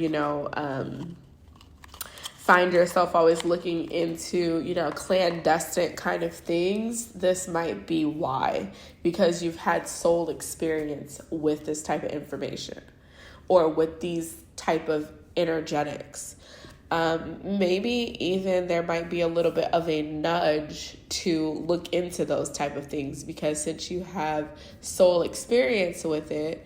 find yourself always looking into, clandestine kind of things, this might be why, because you've had soul experience with this type of information or with these type of energetics. Maybe even there might be a little bit of a nudge to look into those type of things, because since you have soul experience with it,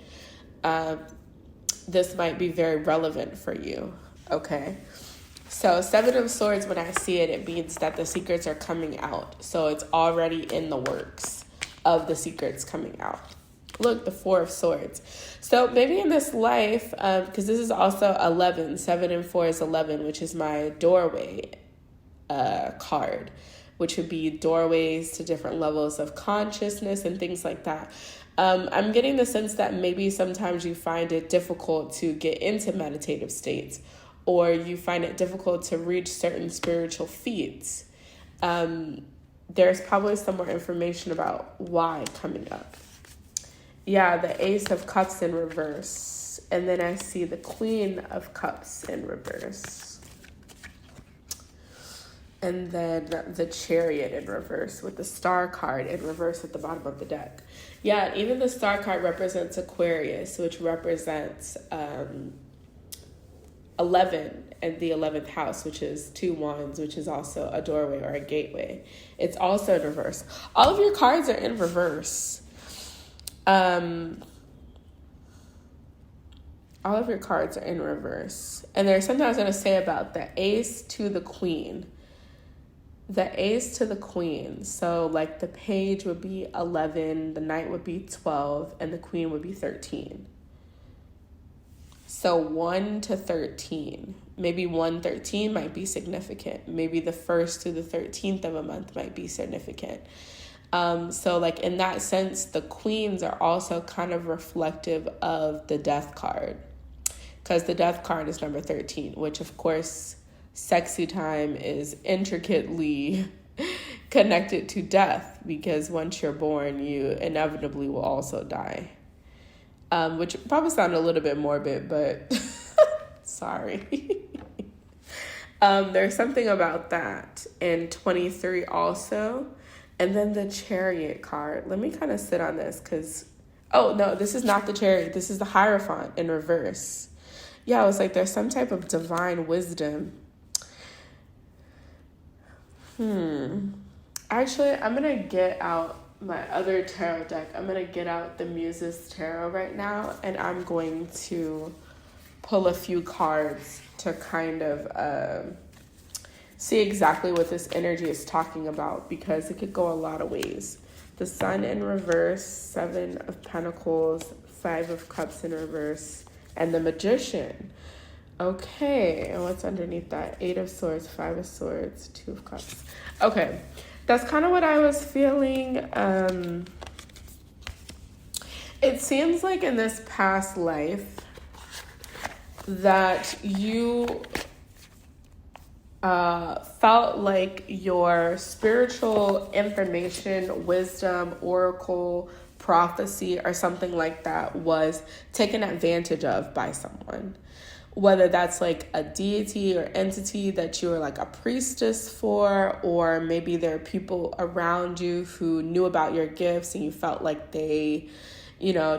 this might be very relevant for you. Okay. So 7 of Swords, when I see it, it means that the secrets are coming out. So it's already in the works of the secrets coming out. Look, the 4 of Swords. So maybe in this life, because this is also 11, 7 and 4 is 11, which is my doorway card, which would be doorways to different levels of consciousness and things like that. I'm getting the sense that maybe sometimes you find it difficult to get into meditative states, or you find it difficult to reach certain spiritual feats. There's probably some more information about why coming up. Yeah, the Ace of Cups in reverse And then I see the Queen of Cups in reverse. And then the Chariot in reverse with the Star card in reverse at the bottom of the deck. Yeah, and even the Star card represents Aquarius, which represents 11 and the 11th house, which is 2 wands, which is also a doorway or a gateway. It's also in reverse. All of your cards are in reverse. All of your cards are in reverse. And there's something I was going to say about the Ace to the Queen. The Ace to the Queen. So like the Page would be 11, the Knight would be 12, and the Queen would be 13. So 1 to 13, maybe 113 might be significant. Maybe the 1st to the 13th of a month might be significant. So like in that sense, the Queens are also kind of reflective of the Death card, because the Death card is number 13, which of course, sexy time is intricately connected to death, because once you're born, you inevitably will also die. Which probably sounded a little bit morbid, but sorry. There's something about that in 23 also. And then the Chariot card. Let me kind of sit on this because, oh, no, this is not the Chariot. This is the Hierophant in reverse. Yeah, I was like, there's some type of divine wisdom. Actually, I'm going to get out my other tarot deck. I'm going to get out the Muses Tarot right now, and I'm going to pull a few cards to kind of see exactly what this energy is talking about, because it could go a lot of ways. The Sun in reverse, 7 of Pentacles, 5 of Cups in reverse, and the Magician. Okay, and what's underneath that? 8 of Swords, 5 of Swords, 2 of Cups. Okay. That's kind of what I was feeling. It seems like in this past life that you felt like your spiritual information, wisdom, oracle, prophecy, or something like that was taken advantage of by someone. Whether that's like a deity or entity that you were like a priestess for, or maybe there are people around you who knew about your gifts and you felt like they,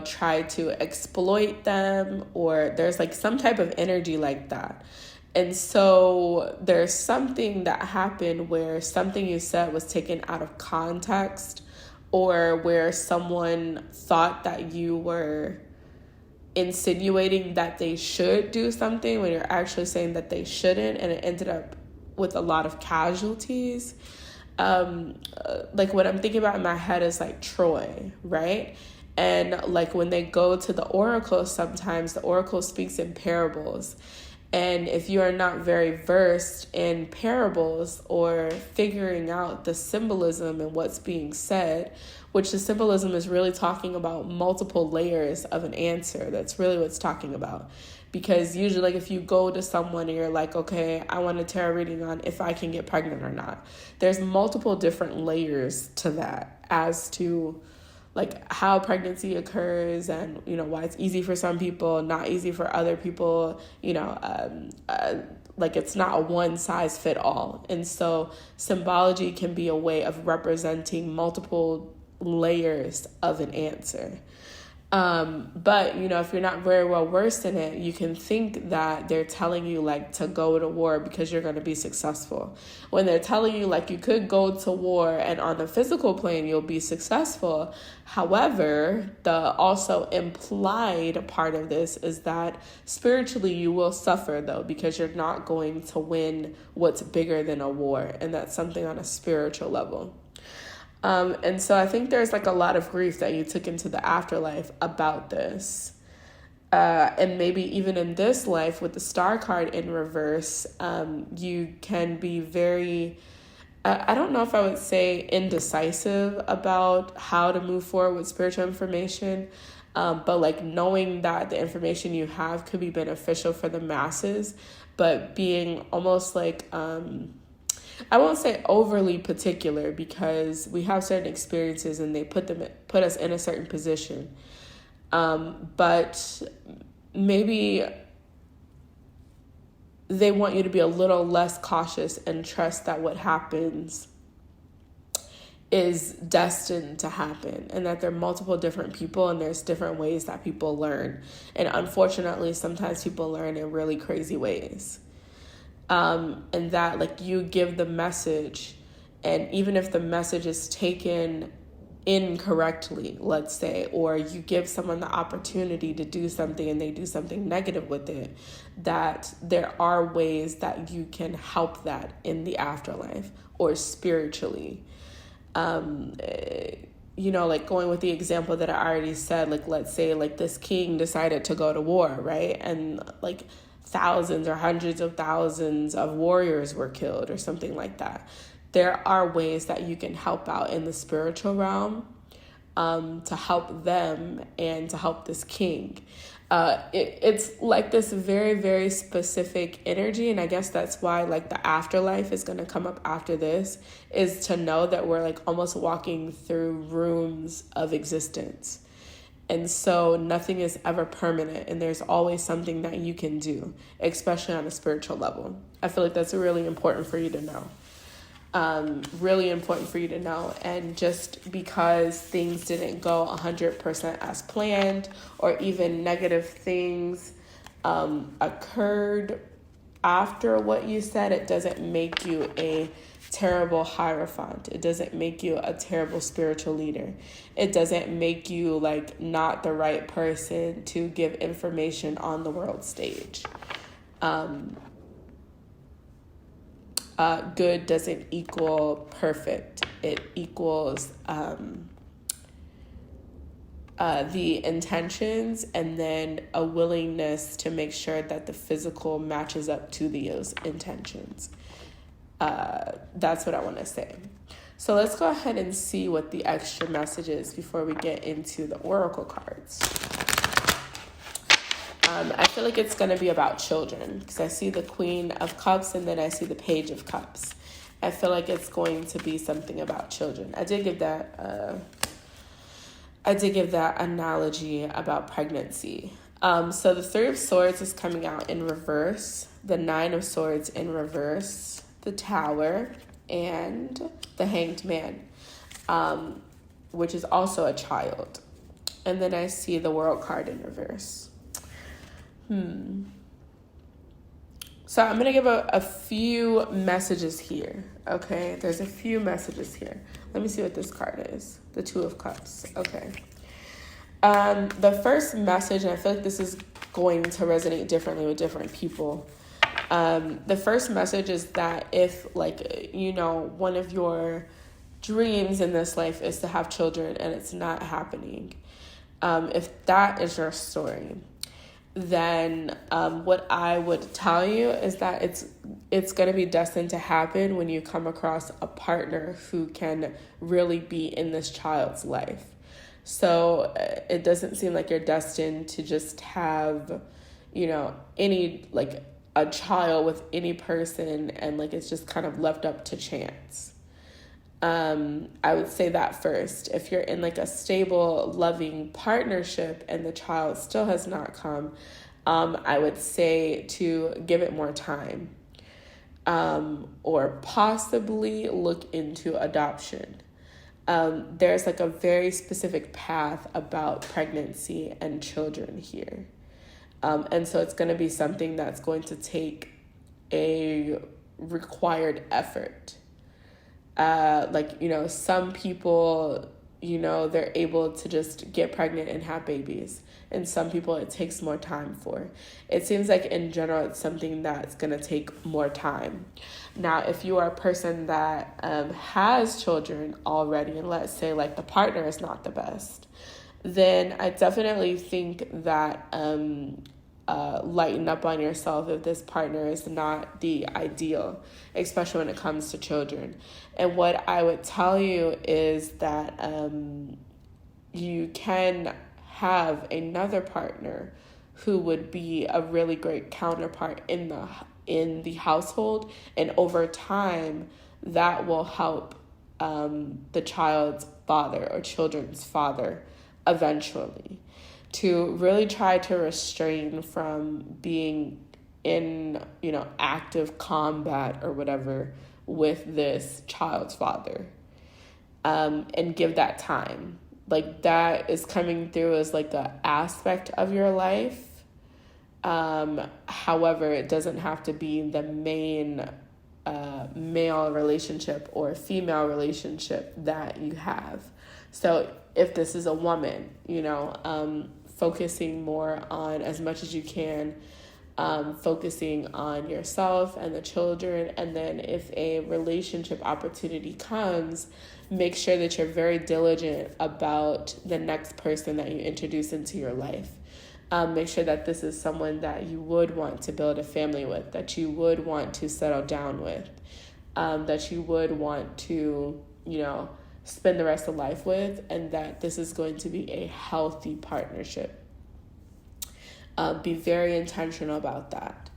tried to exploit them, or there's like some type of energy like that. And so there's something that happened where something you said was taken out of context, or where someone thought that you were insinuating that they should do something when you're actually saying that they shouldn't, and it ended up with a lot of casualties. Like what I'm thinking about in my head is like Troy, right? And like when they go to the oracle, sometimes the oracle speaks in parables. And if you are not very versed in parables or figuring out the symbolism and what's being said, which the symbolism is really talking about multiple layers of an answer. That's really what it's talking about. Because usually, like, if you go to someone and you're like, okay, I want a tarot reading on if I can get pregnant or not, there's multiple different layers to that as to like how pregnancy occurs, and why it's easy for some people, not easy for other people. Like it's not a one size fit all. And so symbology can be a way of representing multiple layers of an answer. But if you're not very well versed in it, you can think that they're telling you like to go to war because you're going to be successful, when they're telling you like you could go to war and on the physical plane you'll be successful. However, the also implied part of this is that spiritually you will suffer though, because you're not going to win what's bigger than a war, and that's something on a spiritual level. And so I think there's like a lot of grief that you took into the afterlife about this. And maybe even in this life with the Star card in reverse, you can be very, I don't know if I would say indecisive about how to move forward with spiritual information. But like knowing that the information you have could be beneficial for the masses, but being almost like, I won't say overly particular, because we have certain experiences and they put us in a certain position. But maybe they want you to be a little less cautious and trust that what happens is destined to happen, and that there are multiple different people and there's different ways that people learn. And unfortunately, sometimes people learn in really crazy ways. And that, like, you give the message, and even if the message is taken incorrectly, let's say, or you give someone the opportunity to do something and they do something negative with it, that there are ways that you can help that in the afterlife or spiritually. Like going with the example that I already said, like, let's say like this king decided to go to war, right? And like thousands or hundreds of thousands of warriors were killed or something like that. There are ways that you can help out in the spiritual realm, to help them and to help this king. It's like this very, very specific energy. And I guess that's why like the afterlife is going to come up after this, is to know that we're like almost walking through rooms of existence. And so nothing is ever permanent, and there's always something that you can do, especially on a spiritual level. I feel like that's really important for you to know. Really important for you to know. And just because things didn't go 100% as planned, or even negative things occurred after what you said, it doesn't make you a terrible hierophant. It doesn't make you a terrible spiritual leader. It doesn't make you like not the right person to give information on the world stage. Good doesn't equal perfect. It equals the intentions, and then a willingness to make sure that the physical matches up to those intentions. That's what I want to say. So let's go ahead and see what the extra message is before we get into the oracle cards. I feel like it's going to be about children, because I see the Queen of Cups and then I see the Page of Cups. I feel like it's going to be something about children. I did give that analogy about pregnancy. So the Three of Swords is coming out in reverse, the Nine of Swords in reverse, the Tower, and the Hanged Man, which is also a child. And then I see the World card in reverse. So I'm going to give a few messages here, okay? There's a few messages here. Let me see what this card is. The Two of Cups, okay. The first message, and I feel like this is going to resonate differently with different people. The first message is that if, like, one of your dreams in this life is to have children and it's not happening, if that is your story, then what I would tell you is that it's going to be destined to happen when you come across a partner who can really be in this child's life. So it doesn't seem like you're destined to just have, any, like, a child with any person, and like it's just kind of left up to chance. I would say that first. If you're in like a stable, loving partnership and the child still has not come, I would say to give it more time, or possibly look into adoption. There's like a very specific path about pregnancy and children here. And so it's going to be something that's going to take a required effort. Some people, they're able to just get pregnant and have babies. And some people it takes more time for. It seems like in general, it's something that's going to take more time. Now, if you are a person that has children already, and let's say like the partner is not the best, then I definitely think that lighten up on yourself if this partner is not the ideal, especially when it comes to children. And what I would tell you is that you can have another partner who would be a really great counterpart in the household, and over time that will help the child's father or children's father eventually. to really try to restrain from being in, active combat or whatever with this child's father, and give that time. Like, that is coming through as like an aspect of your life. However, it doesn't have to be the main male relationship or female relationship that you have. So if this is a woman, focusing more on, as much as you can, focusing on yourself and the children. And then if a relationship opportunity comes, make sure that you're very diligent about the next person that you introduce into your life. Make sure that this is someone that you would want to build a family with, that you would want to settle down with, that you would want to, spend the rest of life with, and that this is going to be a healthy partnership. Be very intentional about that.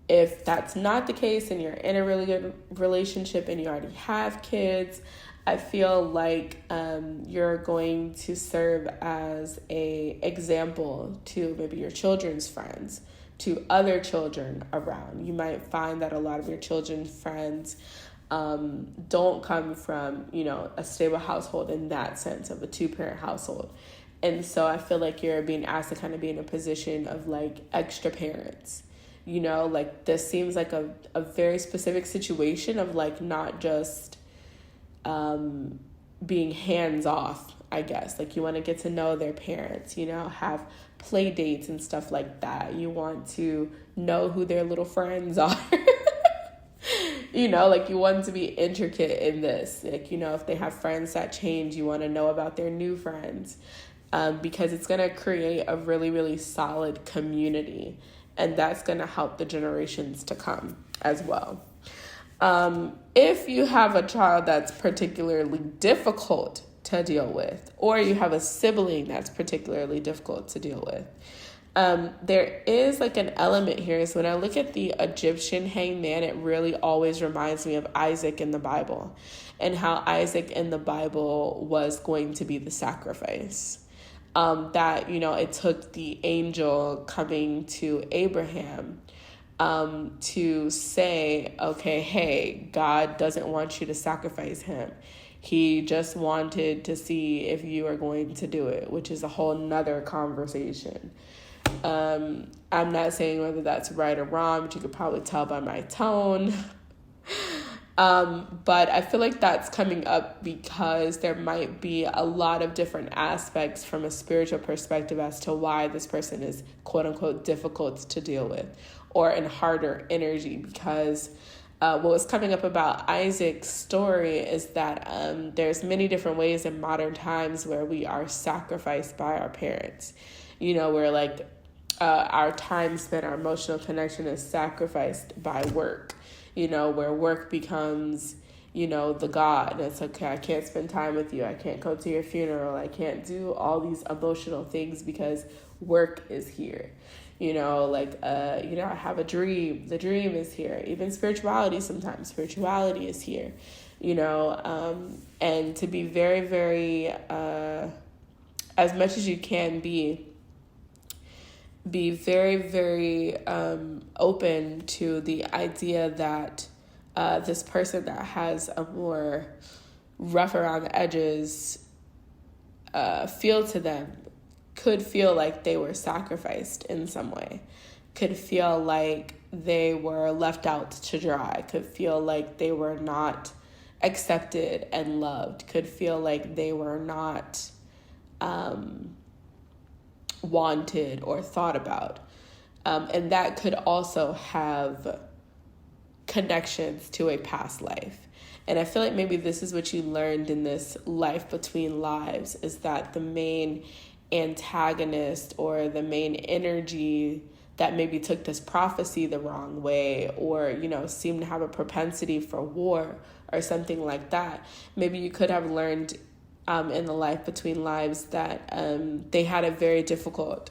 If that's not the case and you're in a really good relationship and you already have kids, I feel like you're going to serve as a example to maybe your children's friends, to other children around. You might find that a lot of your children's friends don't come from, a stable household in that sense of a two-parent household. And so I feel like you're being asked to kind of be in a position of like extra parents. Like, this seems like a very specific situation of like not just being hands off, I guess. Like, you want to get to know their parents, have play dates and stuff like that. You want to know who their little friends are. Like, you want to be intricate in this. Like, if they have friends that change, you want to know about their new friends. Because it's going to create a really, really solid community. And that's going to help the generations to come as well. If you have a child that's particularly difficult to deal with, or you have a sibling that's particularly difficult to deal with, there is like an element here. So when I look at the Egyptian hangman, it really always reminds me of Isaac in the Bible, and how Isaac in the Bible was going to be the sacrifice. That, it took the angel coming to Abraham to say, okay, hey, God doesn't want you to sacrifice him. He just wanted to see if you are going to do it, which is a whole nother conversation. I'm not saying whether that's right or wrong, but you could probably tell by my tone. But I feel like that's coming up because there might be a lot of different aspects from a spiritual perspective as to why this person is quote unquote difficult to deal with, or in harder energy. Because what was coming up about Isaac's story is that there's many different ways in modern times where we are sacrificed by our parents. Where like our time spent, our emotional connection is sacrificed by work. Where work becomes, the God. And it's okay, I can't spend time with you. I can't go to your funeral. I can't do all these emotional things because work is here. I have a dream. The dream is here. Even spirituality, sometimes spirituality is here, and to be very, very, as much as you can be very, very open to the idea that this person that has a more rough around the edges feel to them, could feel like they were sacrificed in some way, could feel like they were left out to dry, could feel like they were not accepted and loved, could feel like they were not wanted or thought about. And that could also have connections to a past life. And I feel like maybe this is what you learned in this life between lives, is that the main antagonist or the main energy that maybe took this prophecy the wrong way, or, seemed to have a propensity for war or something like that. Maybe you could have learned in the life between lives that they had it very difficult,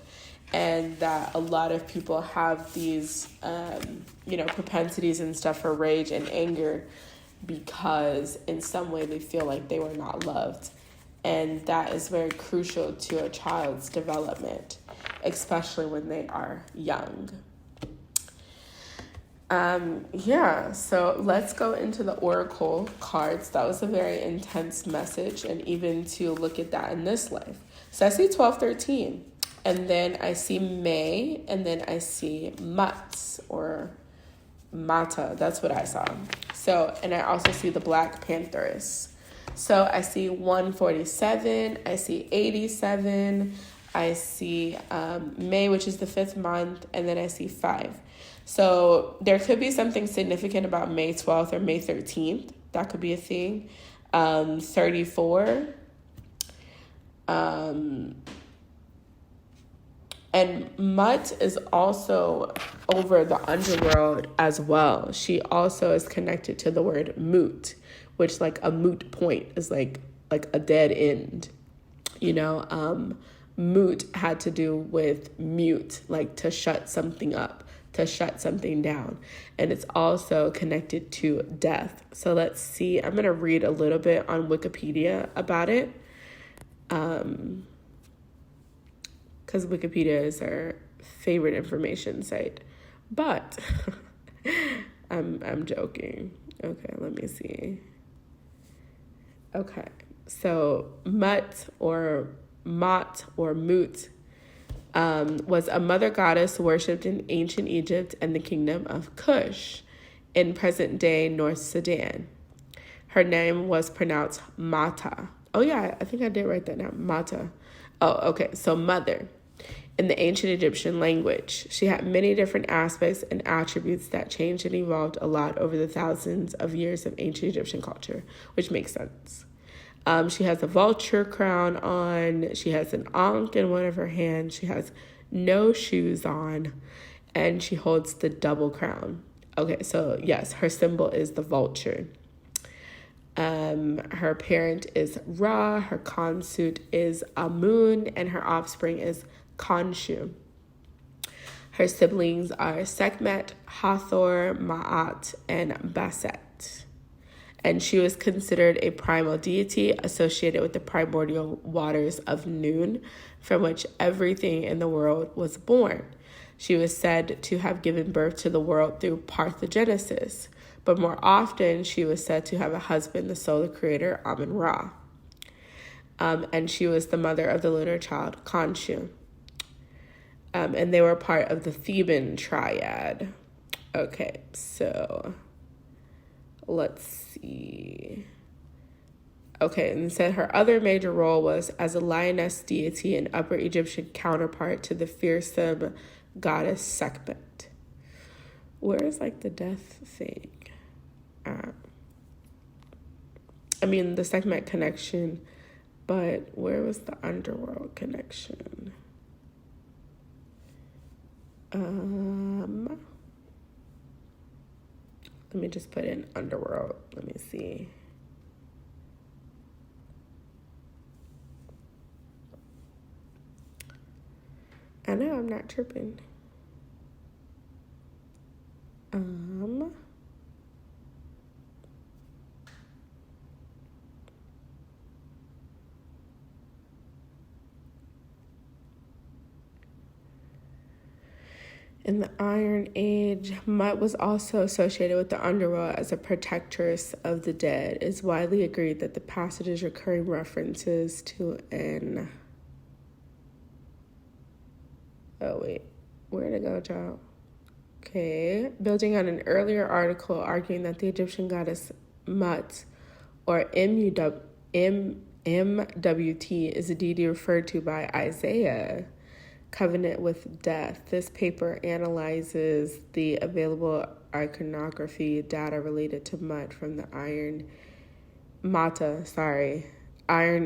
and that a lot of people have these, propensities and stuff for rage and anger because in some way they feel like they were not loved. And that is very crucial to a child's development, especially when they are young. So let's go into the oracle cards. That was a very intense message, and even to look at that in this life. So I see 1213, and then I see May, and then I see Mutz or Mata. That's what I saw. So, and I also see the Black Pantheress. So I see 147, I see 87, I see May, which is the 5th month, and then I see 5. So there could be something significant about May 12th or May 13th. That could be a thing. 34. And Mut is also over the underworld as well. She also is connected to the word moot, which like a moot point is like a dead end. Moot had to do with mute, like to shut something up, to shut something down. And it's also connected to death. So let's see. I'm going to read a little bit on Wikipedia about it. Because Wikipedia is our favorite information site. But I'm joking. Okay, let me see. Okay, so Mut or Mot or Mut was a mother goddess worshipped in ancient Egypt and the kingdom of Kush in present-day North Sudan. Her name was pronounced Mata. Oh, yeah, I think I did write that down. Mata. Oh, okay, so mother. In the ancient Egyptian language, she had many different aspects and attributes that changed and evolved a lot over the thousands of years of ancient Egyptian culture, which makes sense. She has a vulture crown on. She has an ankh in one of her hands. She has no shoes on, and she holds the double crown. Okay, so yes, her symbol is the vulture. Her parent is Ra, her consort is Amun, and her offspring is Khonshu. Her siblings are Sekhmet, Hathor, Ma'at, and Basset. And she was considered a primal deity associated with the primordial waters of Noon, from which everything in the world was born. She was said to have given birth to the world through parthenogenesis, but more often she was said to have a husband, the solar creator, Amun-Ra. And she was the mother of the lunar child, Khonshu. And they were part of the Theban triad. Okay, so let's see. Okay, and said her other major role was as a lioness deity and Upper Egyptian counterpart to the fearsome goddess Sekhmet. Where is like the death thing? The Sekhmet connection, but where was the underworld connection? Let me just put in underworld. Let me see. I know I'm not tripping. In the Iron Age, Mut was also associated with the underworld as a protectress of the dead. It's widely agreed that the passage's recurring references to an... Oh, wait. Where'd it go, child? Okay. Building on an earlier article arguing that the Egyptian goddess Mut, or MWT, is a deity referred to by Isaiah, covenant with death. This paper analyzes the available iconography data related to Mut from the Iron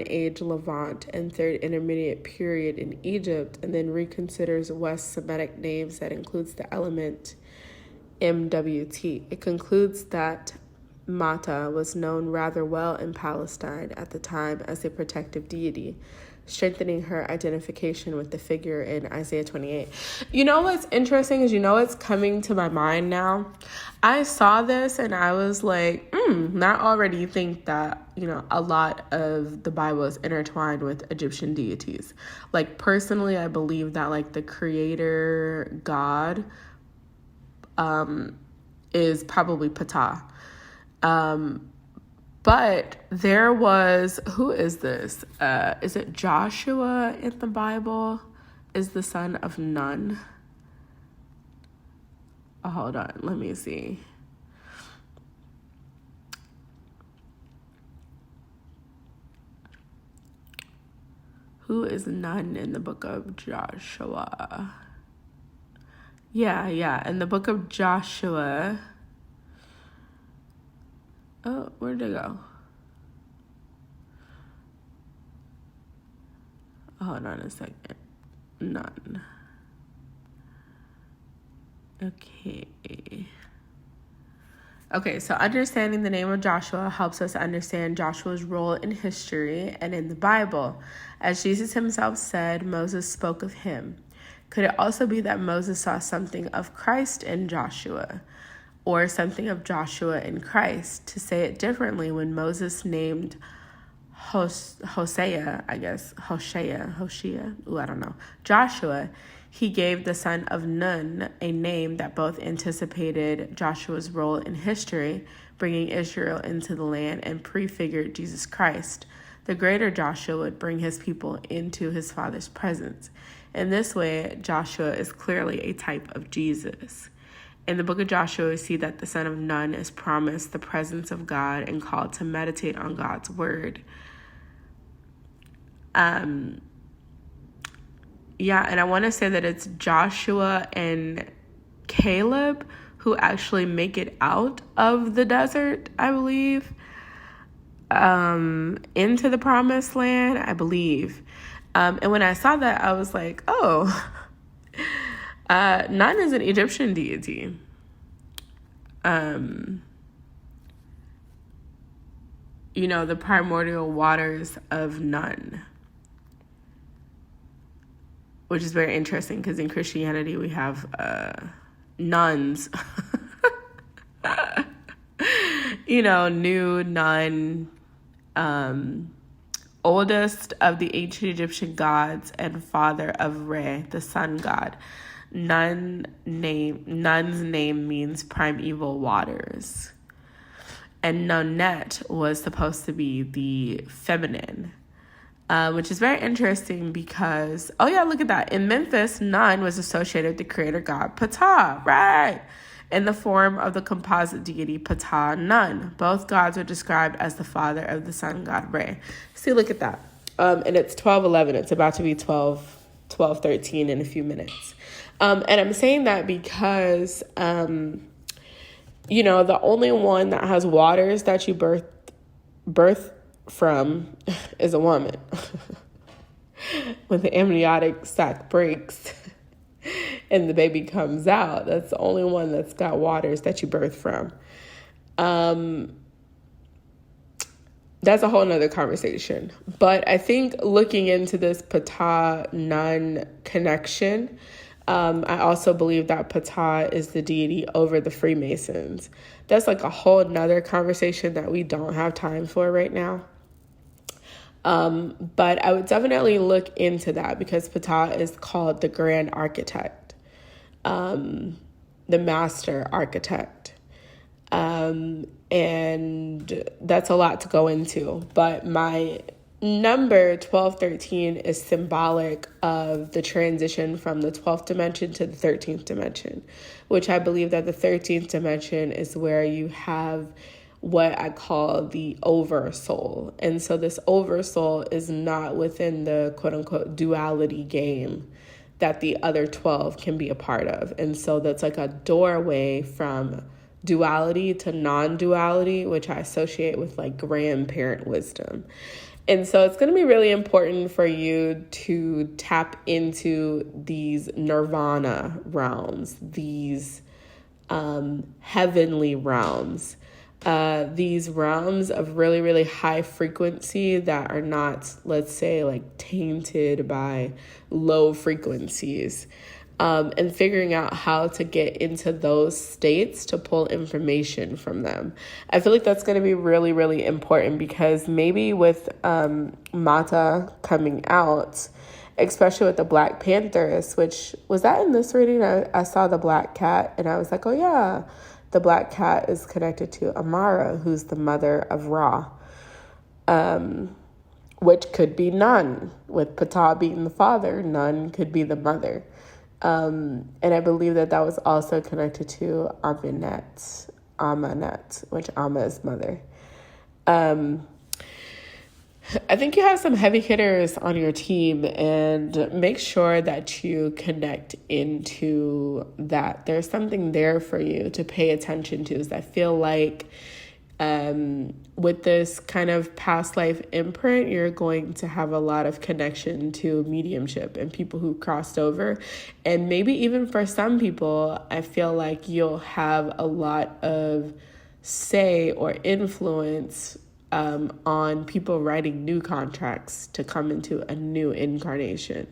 Age Levant and Third Intermediate Period in Egypt, and then reconsiders West Semitic names that includes the element MWT. It concludes that Mata was known rather well in Palestine at the time as a protective deity. strengthening her identification with the figure in Isaiah 28. You know what's interesting is, what's coming to my mind now? I saw this and I was like, I already think that, a lot of the Bible is intertwined with Egyptian deities. Like, personally, I believe that, like, the creator God is probably Ptah. But there was, who is this? Is it Joshua in the Bible? Is the son of Nun? Oh, hold on, let me see. Who is Nun in the book of Joshua? Yeah, in the book of Joshua. Oh, where'd it go? Hold on a second. None. Okay, so understanding the name of Joshua helps us understand Joshua's role in history and in the Bible. As Jesus himself said, Moses spoke of him. Could it also be that Moses saw something of Christ in Joshua? Or something of Joshua in Christ? To say it differently, when Moses named Hosea, Joshua, he gave the son of Nun a name that both anticipated Joshua's role in history, bringing Israel into the land, and prefigured Jesus Christ. The greater Joshua would bring his people into his father's presence. In this way, Joshua is clearly a type of Jesus. In the book of Joshua, we see that the son of Nun is promised the presence of God and called to meditate on God's word. And I want to say that it's Joshua and Caleb who actually make it out of the desert, I believe, into the promised land, I believe. And when I saw that, I was like, oh, Nun is an Egyptian deity. The primordial waters of Nun, which is very interesting because in Christianity we have nuns, new nun, oldest of the ancient Egyptian gods and father of Re, the sun god. Nun's name means primeval waters. And Nonet was supposed to be the feminine, which is very interesting because, look at that. In Memphis, Nun was associated with the creator god Ptah, right? In the form of the composite deity Ptah Nun. Both gods are described as the father of the sun god Re. See, look at that. And it's 12:11. It's about to be 12:13 in a few minutes. And I'm saying that because, the only one that has waters that you birth from is a woman. When the amniotic sac breaks and the baby comes out, that's the only one that's got waters that you birth from. That's a whole nother conversation. But I think looking into this Ptah Nun connection, I also believe that Ptah is the deity over the Freemasons. That's like a whole nother conversation that we don't have time for right now. But I would definitely look into that because Ptah is called the Grand Architect, the Master Architect. And that's a lot to go into. But my number 1213 is symbolic of the transition from the 12th dimension to the 13th dimension, which I believe that the 13th dimension is where you have what I call the oversoul. And so this oversoul is not within the quote unquote duality game that the other 12 can be a part of. And so that's like a doorway from duality to non-duality, which I associate with like grandparent wisdom. And so it's going to be really important for you to tap into these nirvana realms, these heavenly realms, these realms of really, really high frequency that are not, let's say, like tainted by low frequencies. And figuring out how to get into those states to pull information from them. I feel like that's going to be really, really important, because maybe with Mata coming out, especially with the Black Panthers, which was that in this reading, I saw the black cat and I was like, oh yeah, the black cat is connected to Amara, who's the mother of Ra, which could be Nun, with Ptah being the father, Nun could be the mother. And I believe that was also connected to Amanet, which Amma is mother. I think you have some heavy hitters on your team, and make sure that you connect into that. There's something there for you to pay attention to. I feel like with this kind of past life imprint, you're going to have a lot of connection to mediumship and people who crossed over. And maybe even for some people, I feel like you'll have a lot of say or influence on people writing new contracts to come into a new incarnation.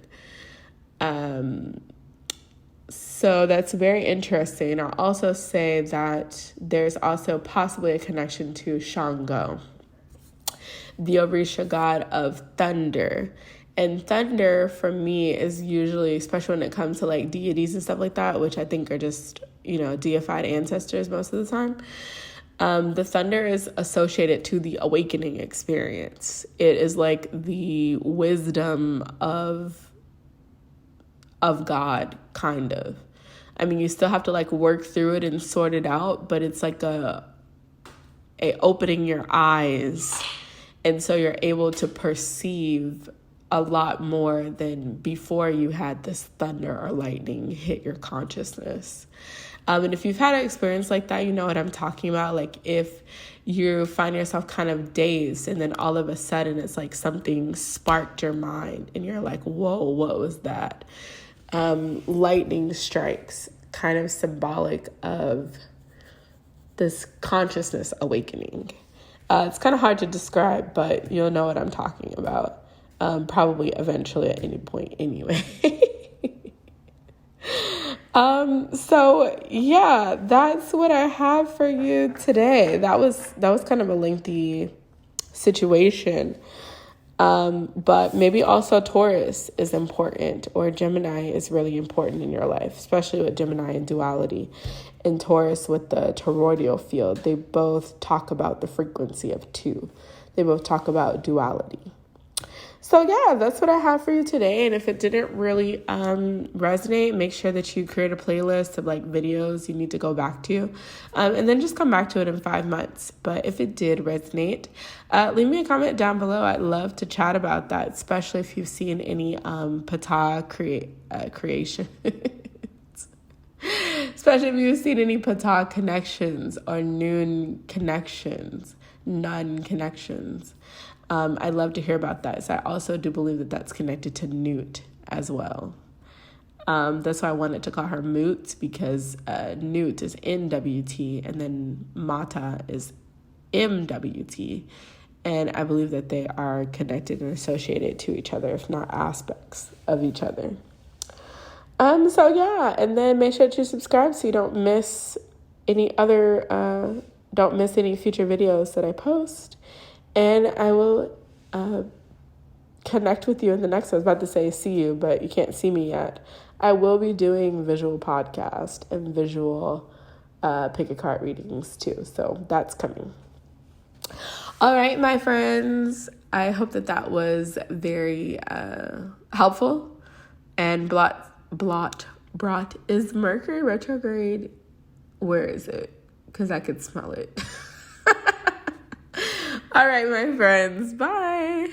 So that's very interesting. I'll also say that there's also possibly a connection to Shango, the Orisha god of thunder. And thunder for me is usually, especially when it comes to like deities and stuff like that, which I think are just, deified ancestors most of the time. The thunder is associated to the awakening experience. It is like the wisdom of God, kind of. I mean, you still have to like work through it and sort it out, but it's like a opening your eyes. And so you're able to perceive a lot more than before you had this thunder or lightning hit your consciousness. And if you've had an experience like that, you know what I'm talking about. Like if you find yourself kind of dazed and then all of a sudden it's like something sparked your mind and you're like, whoa, what was that? Lightning strikes, kind of symbolic of this consciousness awakening. It's kind of hard to describe, but you'll know what I'm talking about. Probably eventually at any point anyway. So yeah, that's what I have for you today. That was kind of a lengthy situation. But maybe also Taurus is important, or Gemini is really important in your life, especially with Gemini and duality. And Taurus with the toroidal field, they both talk about the frequency of two. They both talk about duality. So yeah, that's what I have for you today. And if it didn't really resonate, make sure that you create a playlist of like videos you need to go back to, and then just come back to it in 5 months. But if it did resonate, leave me a comment down below. I'd love to chat about that, especially if you've seen any Ptah creation. Especially if you've seen any Ptah connections or Nun connections. I'd love to hear about that. So I also do believe that that's connected to Newt as well. That's why I wanted to call her Moot, because Newt is NWT and then Mata is MWT. And I believe that they are connected and associated to each other, if not aspects of each other. So yeah, and then make sure to subscribe so you don't miss any future videos that I post. And I will connect with you in the next one. I was about to say see you, but you can't see me yet. I will be doing visual podcast and visual pick a card readings too. So that's coming. All right, my friends. I hope that was very helpful. And brought is Mercury retrograde. Where is it? Because I could smell it. All right, my friends. Bye.